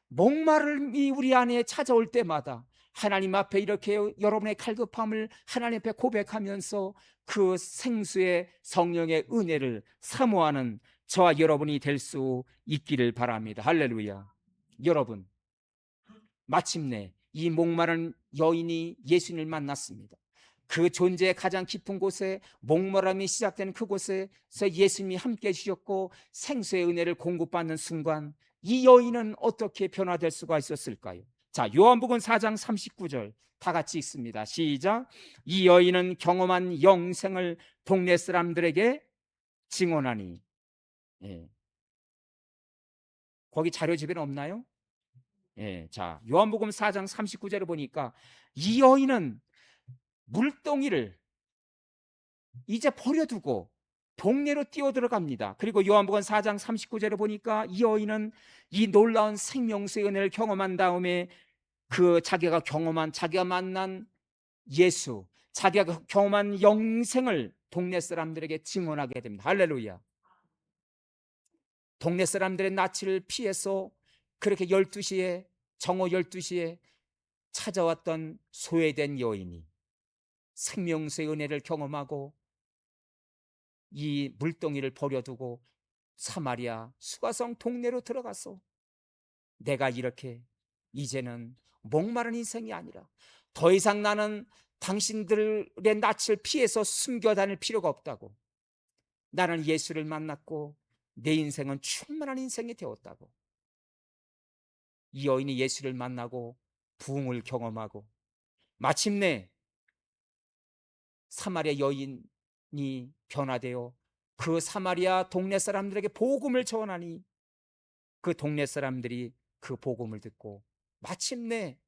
목마름이 우리 안에 찾아올 때마다 하나님 앞에 이렇게 여러분의 갈급함을 하나님 앞에 고백하면서 그 생수의 성령의 은혜를 사모하는 저와 여러분이 될 수 있기를 바랍니다. 할렐루야. 여러분, 마침내 이 목마른 여인이 예수님을 만났습니다. 그 존재의 가장 깊은 곳에, 목마름이 시작되는 그곳에서 예수님이 함께 해주셨고 생수의 은혜를 공급받는 순간 이 여인은 어떻게 변화될 수가 있었을까요? 자, 요한복음 4장 39절 다 같이 읽습니다. 시작. 이 여인은 경험한 영생을 동네 사람들에게 증언하니. 예. 거기 자료 집에는 없나요? 예. 자, 요한복음 4장 39절을 보니까 이 여인은 물동이를 이제 버려두고 동네로 뛰어들어갑니다. 그리고 요한복음 4장 39절에 보니까 이 여인은 이 놀라운 생명수의 은혜를 경험한 다음에 그 자기가 만난 예수, 자기가 경험한 영생을 동네 사람들에게 증언하게 됩니다. 할렐루야. 동네 사람들의 낯을 피해서 그렇게 12시에, 정오 12시에 찾아왔던 소외된 여인이 생명수의 은혜를 경험하고 이 물동이를 버려두고 사마리아 수가성 동네로 들어가서 내가 이렇게 이제는 목마른 인생이 아니라 더 이상 나는 당신들의 낯을 피해서 숨겨 다닐 필요가 없다고, 나는 예수를 만났고 내 인생은 충만한 인생이 되었다고, 이 여인이 예수를 만나고 부흥을 경험하고 마침내 사마리아 여인이 변화되어 그 사마리아 동네 사람들에게 복음을 전하니 그 동네 사람들이 그 복음을 듣고 마침내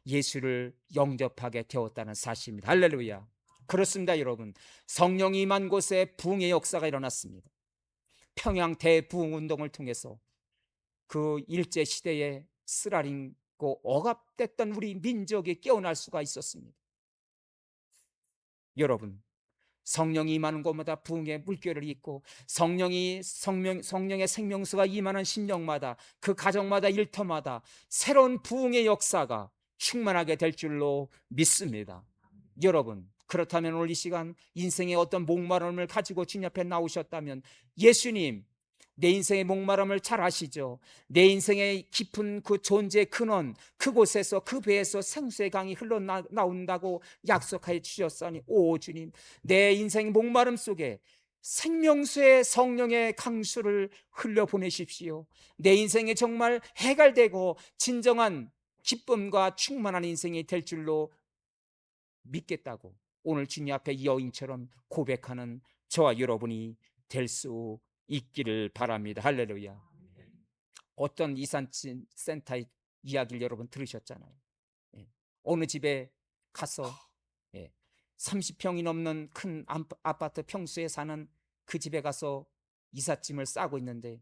예수를 영접하게 되었다는 사실입니다. 할렐루야. 그렇습니다. 여러분, 성령이 임한 곳에 부흥의 역사가 일어났습니다. 평양 대부흥운동을 통해서 그 일제시대에 쓰라린고 억압됐던 우리 민족이 깨어날 수가 있었습니다. 여러분, 성령이 임하는 곳마다 부흥의 물결을 잇고 성령의 생명수가 임하는 심령마다, 그 가정마다, 일터마다 새로운 부흥의 역사가 충만하게 될 줄로 믿습니다. 여러분, 그렇다면 오늘 이 시간 인생의 어떤 목마름을 가지고 주님 앞에 나오셨다면 예수님, 내 인생의 목마름을 잘 아시죠? 내 인생의 깊은 그 존재의 근원, 그곳에서 그 배에서 생수의 강이 흘러나온다고 약속하여 주셨사니, 오 주님, 내 인생의 목마름 속에 생명수의 성령의 강수를 흘려보내십시오. 내 인생에 정말 해갈되고 진정한 기쁨과 충만한 인생이 될 줄로 믿겠다고 오늘 주님 앞에 이 여인처럼 고백하는 저와 여러분이 될 수 있기를 바랍니다. 할렐루야. 어떤 이산진 센터의 이야기를 여러분 들으셨잖아요. 예. 어느 집에 가서 30평이 넘는 큰 아파트 평수에 사는 그 집에 가서 이삿짐을 싸고 있는데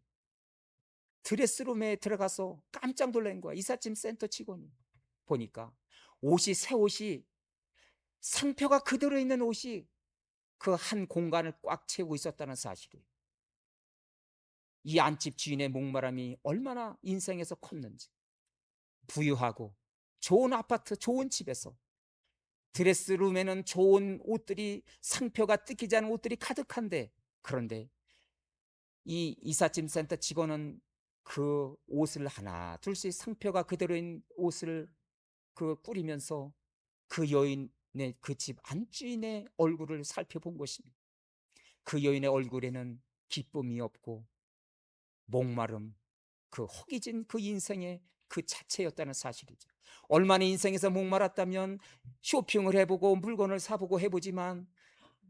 드레스룸에 들어가서 깜짝 놀란 거야. 이삿짐 센터 직원이. 보니까 새 옷이 상표가 그대로 있는 옷이 그 한 공간을 꽉 채우고 있었다는 사실이에요. 이 안집 주인의 목마름이 얼마나 인생에서 컸는지. 부유하고 좋은 아파트, 좋은 집에서 드레스룸에는 좋은 옷들이, 상표가 뜯기지 않은 옷들이 가득한데, 그런데 이 이삿짐 센터 직원은 그 옷을 하나 둘씩 상표가 그대로인 옷을 꾸리면서 그 여인의, 그 집 안주인의 얼굴을 살펴본 것입니다. 그 여인의 얼굴에는 기쁨이 없고 목마름, 그 허기진 그 인생의 그 자체였다는 사실이죠. 얼마나 인생에서 목말았다면 쇼핑을 해보고 물건을 사보고 해보지만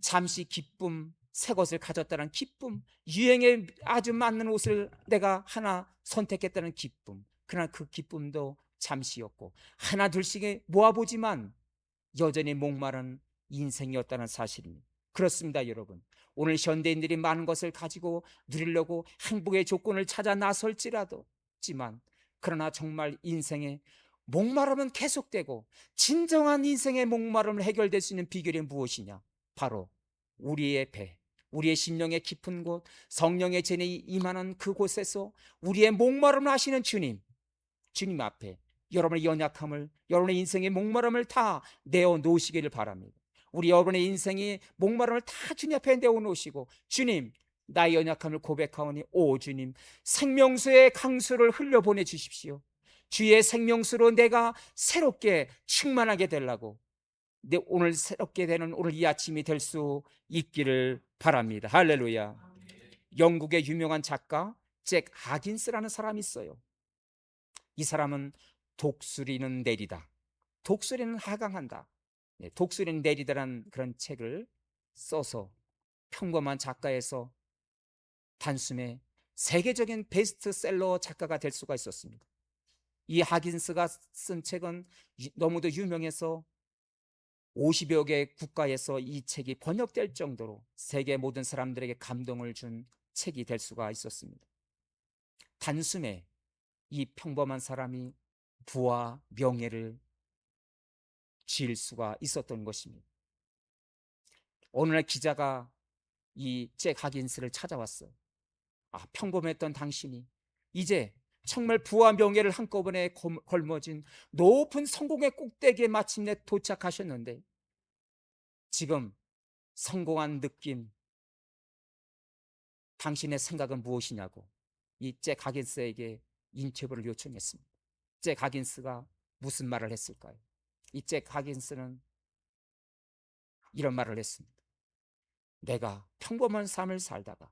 잠시 기쁨, 새 것을 가졌다는 기쁨, 유행에 아주 맞는 옷을 내가 하나 선택했다는 기쁨, 그러나 그 기쁨도 잠시였고 하나 둘씩 모아보지만 여전히 목마른 인생이었다는 사실입니다. 그렇습니다, 여러분. 오늘 현대인들이 많은 것을 가지고 누리려고 행복의 조건을 찾아 나설지라도 그러나 정말 인생의 목마름은 계속되고 진정한 인생의 목마름을 해결될 수 있는 비결이 무엇이냐? 바로 우리의 배, 우리의 심령의 깊은 곳, 성령의 전이 임하는 그곳에서 우리의 목마름을 아시는 주님 앞에 여러분의 연약함을, 여러분의 인생의 목마름을 다 내어놓으시기를 바랍니다. 우리 여러분의 인생의 목마름을 다 주님 앞에 내어놓으시고, 주님, 나의 연약함을 고백하오니 오 주님, 생명수의 강수를 흘려보내 주십시오. 주의 생명수로 내가 새롭게 충만하게 되려고 오늘 새롭게 되는 오늘 이 아침이 될 수 있기를 바랍니다. 할렐루야. 영국의 유명한 작가 잭 하긴스라는 사람이 있어요. 이 사람은 독수리는 내리다, 독수리는 하강한다, 독수리는 내리다라는 그런 책을 써서 평범한 작가에서 단숨에 세계적인 베스트셀러 작가가 될 수가 있었습니다. 이 하긴스가 쓴 책은 너무도 유명해서 50여 개 국가에서 이 책이 번역될 정도로 세계 모든 사람들에게 감동을 준 책이 될 수가 있었습니다. 단숨에 이 평범한 사람이 부와 명예를 지을 수가 있었던 것입니다. 어느 날 기자가 이 잭 하긴스를 찾아왔어요. 평범했던 당신이 이제 정말 부와 명예를 한꺼번에 걸머진 높은 성공의 꼭대기에 마침내 도착하셨는데 지금 성공한 느낌, 당신의 생각은 무엇이냐고 이 잭 하긴스에게 인터뷰를 요청했습니다. 잭 하긴스가 무슨 말을 했을까요? 이 잭 하긴스는 이런 말을 했습니다. 내가 평범한 삶을 살다가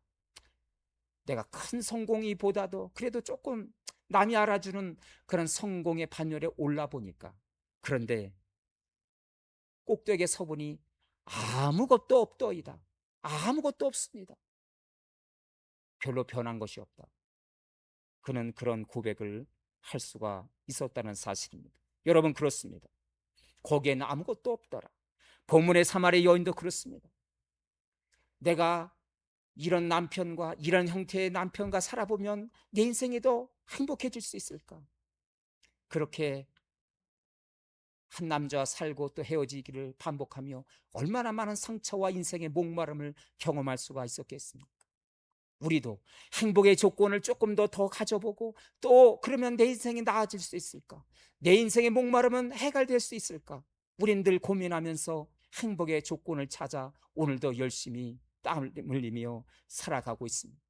내가 큰 성공이보다도 그래도 조금 남이 알아주는 그런 성공의 반열에 올라보니까, 그런데 꼭대기에 서보니 아무것도 없더이다. 아무것도 없습니다. 별로 변한 것이 없다. 그는 그런 고백을 할 수가 있었다는 사실입니다. 여러분, 그렇습니다. 거기에는 아무것도 없더라. 본문의 사마리 여인도 그렇습니다. 내가 이런 남편과 이런 형태의 남편과 살아보면 내 인생이 더 행복해질 수 있을까? 그렇게 한 남자와 살고 또 헤어지기를 반복하며 얼마나 많은 상처와 인생의 목마름을 경험할 수가 있었겠습니까? 우리도 행복의 조건을 조금 더 가져보고 또 그러면 내 인생이 나아질 수 있을까? 내 인생의 목마름은 해결될 수 있을까? 우린 늘 고민하면서 행복의 조건을 찾아 오늘도 열심히 땀을 흘리며 살아가고 있습니다.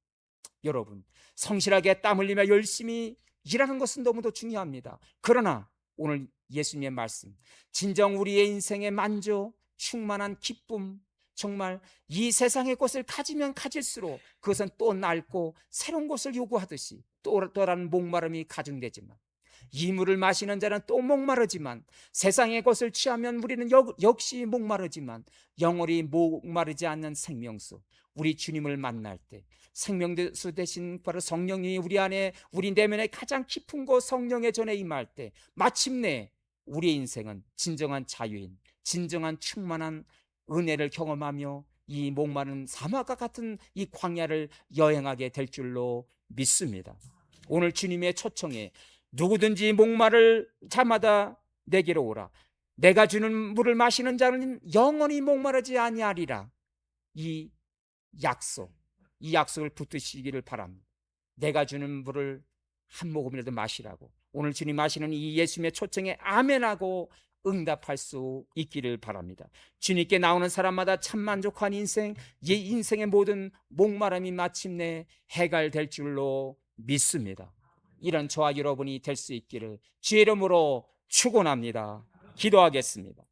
여러분, 성실하게 땀 흘리며 열심히 일하는 것은 너무도 중요합니다. 그러나 오늘 예수님의 말씀, 진정 우리의 인생의 만족, 충만한 기쁨, 정말 이 세상의 것을 가지면 가질수록 그것은 또 낡고 새로운 것을 요구하듯이 또 다른 목마름이 가중되지만, 이 물을 마시는 자는 또 목마르지만, 세상의 것을 취하면 우리는 역시 목마르지만, 영원히 목마르지 않는 생명수, 우리 주님을 만날 때 생명수 대신 바로 성령이 우리 안에, 우리 내면에 가장 깊은 곳 성령의 전에 임할 때 마침내 우리의 인생은 진정한 자유인, 진정한 충만한 은혜를 경험하며 이 목마른 사막과 같은 이 광야를 여행하게 될 줄로 믿습니다. 오늘 주님의 초청에 누구든지 목마를 자마다 내게로 오라, 내가 주는 물을 마시는 자는 영원히 목마르지 아니하리라. 이 약속을 붙드시기를 바랍니다. 내가 주는 물을 한 모금이라도 마시라고. 오늘 주님 하시는 이 예수님의 초청에 아멘하고 응답할 수 있기를 바랍니다. 주님께 나오는 사람마다 참 만족한 인생, 이 인생의 모든 목마름이 마침내 해결될 줄로 믿습니다. 이런 저와 여러분이 될 수 있기를 주의 이름으로 축원합니다. 기도하겠습니다.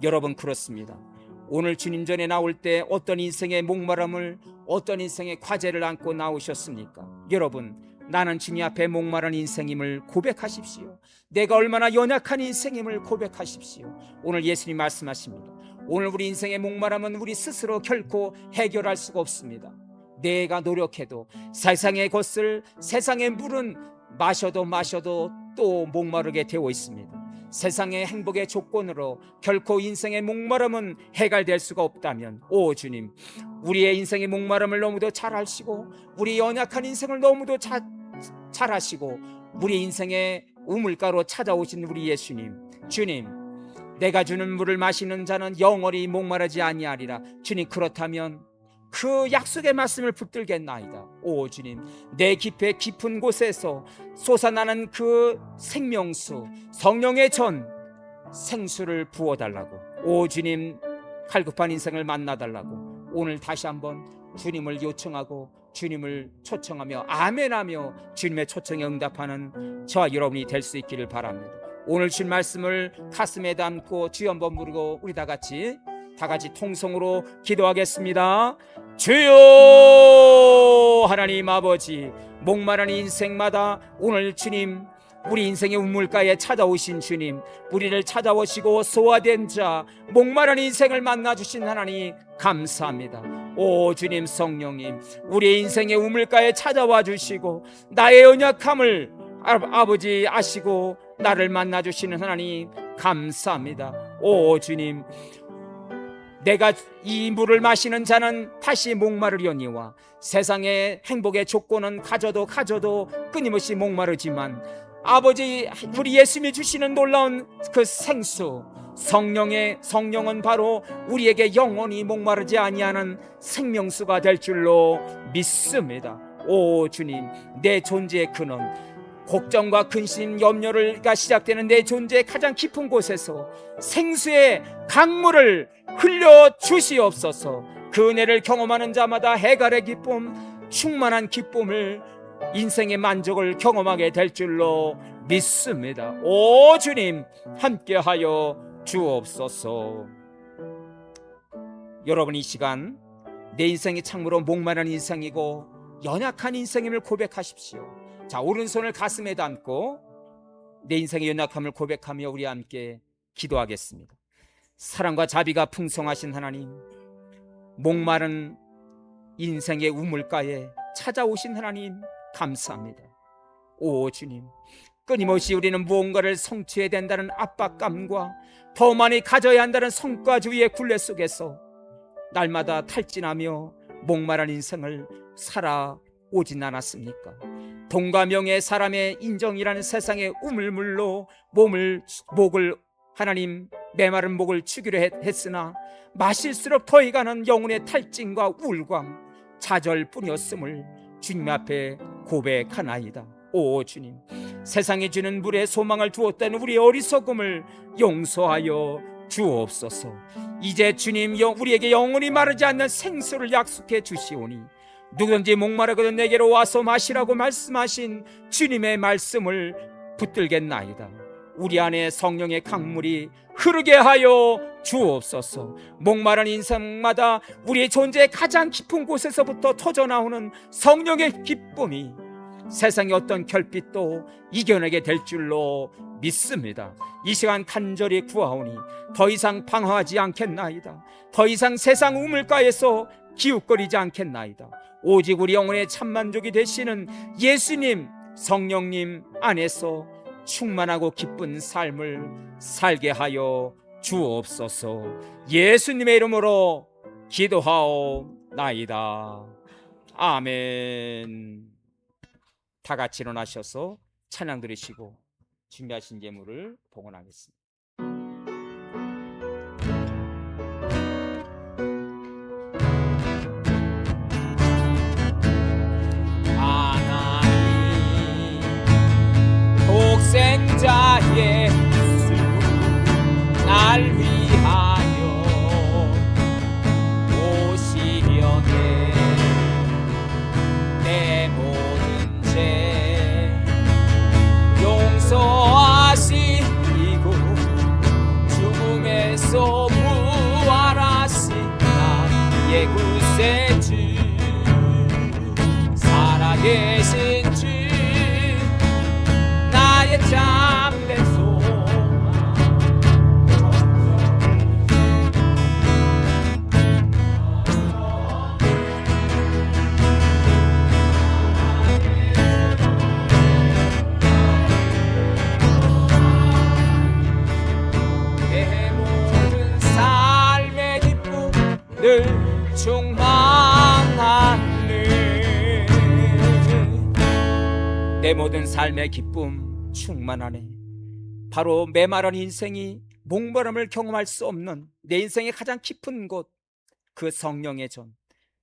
여러분, 그렇습니다. 오늘 주님 전에 나올 때 어떤 인생의 목마름을, 어떤 인생의 과제를 안고 나오셨습니까? 여러분, 나는 주님 앞에 목마른 인생임을 고백하십시오. 내가 얼마나 연약한 인생임을 고백하십시오. 오늘 예수님 말씀하십니다. 오늘 우리 인생의 목마름은 우리 스스로 결코 해결할 수가 없습니다. 내가 노력해도 세상의 것을, 세상의 물은 마셔도 또 목마르게 되어 있습니다. 세상의 행복의 조건으로 결코 인생의 목마름은 해결될 수가 없다면, 오 주님, 우리의 인생의 목마름을 너무도 잘 아시고, 우리 연약한 인생을 너무도 잘 아시고, 우리 인생의 우물가로 찾아오신 우리 예수님, 주님, 내가 주는 물을 마시는 자는 영원히 목마르지 아니하리라. 주님, 그렇다면 그 약속의 말씀을 붙들겠나이다. 오 주님, 내 깊은 곳에서 솟아나는 그 생명수, 성령의 전 생수를 부어달라고. 오 주님, 갈급한 인생을 만나달라고 오늘 다시 한번 주님을 요청하고 주님을 초청하며 아멘하며 주님의 초청에 응답하는 저와 여러분이 될 수 있기를 바랍니다. 오늘 주신 말씀을 가슴에 담고 주여 한번 부르고 우리 다 같이 통성으로 기도하겠습니다. 주여, 하나님 아버지, 목마른 인생마다 오늘 주님, 우리 인생의 우물가에 찾아오신 주님, 우리를 찾아오시고 소화된 자, 목마른 인생을 만나주신 하나님 감사합니다. 오 주님, 성령님, 우리의 인생의 우물가에 찾아와 주시고 나의 연약함을 아버지 아시고 나를 만나주시는 하나님 감사합니다. 오 주님, 내가 이 물을 마시는 자는 다시 목마르려니와 세상의 행복의 조건은 가져도 끊임없이 목마르지만 아버지, 우리 예수님이 주시는 놀라운 그 생수 성령은 바로 우리에게 영원히 목마르지 아니하는 생명수가 될 줄로 믿습니다. 오 주님, 내 존재의 근원, 걱정과 근심, 염려가 시작되는 내 존재의 가장 깊은 곳에서 생수의 강물을 흘려 주시옵소서. 그 은혜를 경험하는 자마다 해갈의 기쁨, 충만한 기쁨을, 인생의 만족을 경험하게 될 줄로 믿습니다. 오 주님, 함께하여 주옵소서. 여러분, 이 시간 내 인생이 참으로 목마른 인생이고 연약한 인생임을 고백하십시오. 자, 오른손을 가슴에 담고 내 인생의 연약함을 고백하며 우리 함께 기도하겠습니다. 사랑과 자비가 풍성하신 하나님, 목마른 인생의 우물가에 찾아오신 하나님 감사합니다. 오 주님, 끊임없이 우리는 무언가를 성취해야 된다는 압박감과 더 많이 가져야 한다는 성과주의의 굴레 속에서 날마다 탈진하며 목마른 인생을 살아오진 않았습니까? 돈과 명예, 사람의 인정이라는 세상의 우물물로 목을 하나님 메마른 목을 축이려 했으나 마실수록 더해가는 영혼의 탈진과 우울감, 좌절뿐이었음을 주님 앞에 고백하나이다. 오 주님, 세상에 주는 물에 소망을 두었다는 우리의 어리석음을 용서하여 주옵소서. 이제 주님, 우리에게 영원히 마르지 않는 생수를 약속해 주시오니 누구든지 목마르거든 내게로 와서 마시라고 말씀하신 주님의 말씀을 붙들겠나이다. 우리 안에 성령의 강물이 흐르게 하여 주옵소서. 목마른 인생마다 우리의 존재의 가장 깊은 곳에서부터 터져나오는 성령의 기쁨이 세상의 어떤 결핍도 이겨내게 될 줄로 믿습니다. 이 시간 간절히 구하오니 더 이상 방황하지 않겠나이다. 더 이상 세상 우물가에서 기웃거리지 않겠나이다. 오직 우리 영혼의 참만족이 되시는 예수님, 성령님 안에서 충만하고 기쁜 삶을 살게 하여 주옵소서. 예수님의 이름으로 기도하옵나이다. 아멘. 다 같이 일어나셔서 찬양 드리시고 준비하신 예물을 봉헌하겠습니다. 하나님 독생자의 예수 날 위하여 오시려네. 내 모든 죄 용서하시고 죽음에서 부활하신 나의 구세주, 살아계신 주, 나의 참된 소망. 내 모든 삶의 기쁨 늘 충만하네. 내 모든 삶의 기쁨 충만하네. 바로 메마른 인생이 목마름을 경험할 수 없는 내 인생의 가장 깊은 곳, 그 성령의 전,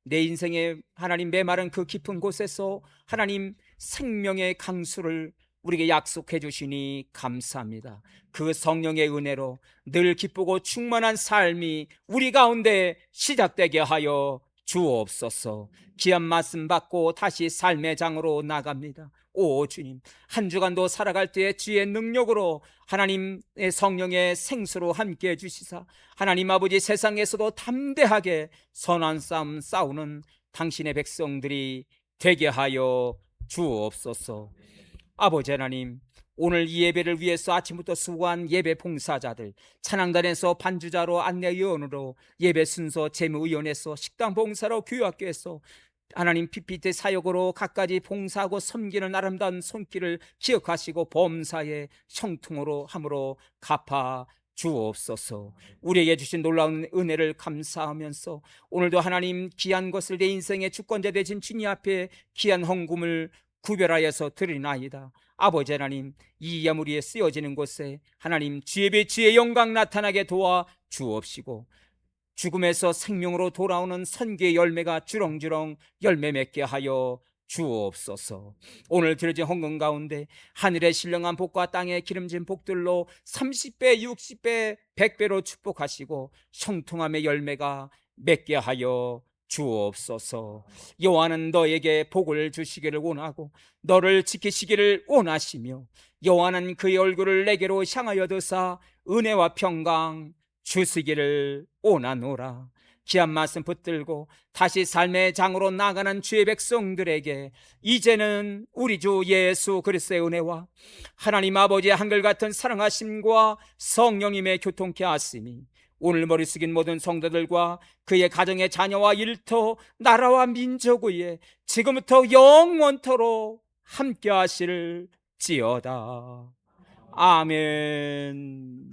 내 인생의 하나님 메마른 그 깊은 곳에서 하나님 생명의 강수를 우리에게 약속해 주시니 감사합니다. 그 성령의 은혜로 늘 기쁘고 충만한 삶이 우리 가운데 시작되게 하여 주옵소서. 귀한 말씀 받고 다시 삶의 장으로 나갑니다. 오 주님, 한 주간도 살아갈 때에 주의 능력으로 하나님의 성령의 생수로 함께해 주시사 하나님 아버지 세상에서도 담대하게 선한 싸움 싸우는 당신의 백성들이 되게 하여 주옵소서. 아버지 하나님, 오늘 이 예배를 위해서 아침부터 수고한 예배 봉사자들, 찬양단에서 반주자로 안내위원으로 예배 순서 재무위원회에서 식당 봉사로 교육학교에서 하나님 PPT 사역으로 갖가지 봉사하고 섬기는 아름다운 손길을 기억하시고 범사의 형통으로 함으로 갚아 주옵소서. 우리에게 주신 놀라운 은혜를 감사하면서 오늘도 하나님 귀한 것을 내 인생의 주권자 되신 주님 앞에 귀한 헌금을 구별하여서 드리나이다. 아버지 하나님, 이 예물이 쓰여지는 곳에 하나님 주의 영광 나타나게 도와 주옵시고 죽음에서 생명으로 돌아오는 선기의 열매가 주렁주렁 열매 맺게 하여 주옵소서. 오늘 드려진 헌금 가운데 하늘의 신령한 복과 땅의 기름진 복들로 30배, 60배, 100배로 축복하시고 형통함의 열매가 맺게 하여 주옵소서. 여호와는 너에게 복을 주시기를 원하고 너를 지키시기를 원하시며 여호와는 그의 얼굴을 내게로 향하여 드사 은혜와 평강 주시기를 원하노라. 귀한 말씀 붙들고 다시 삶의 장으로 나가는 주의 백성들에게 이제는 우리 주 예수 그리스도의 은혜와 하나님 아버지의 한결같은 사랑하심과 성령님의 교통케 하심이 오늘 머리 숙인 모든 성도들과 그의 가정의 자녀와 일터 나라와 민족 위에 지금부터 영원토록 함께 하실지어다. 아멘.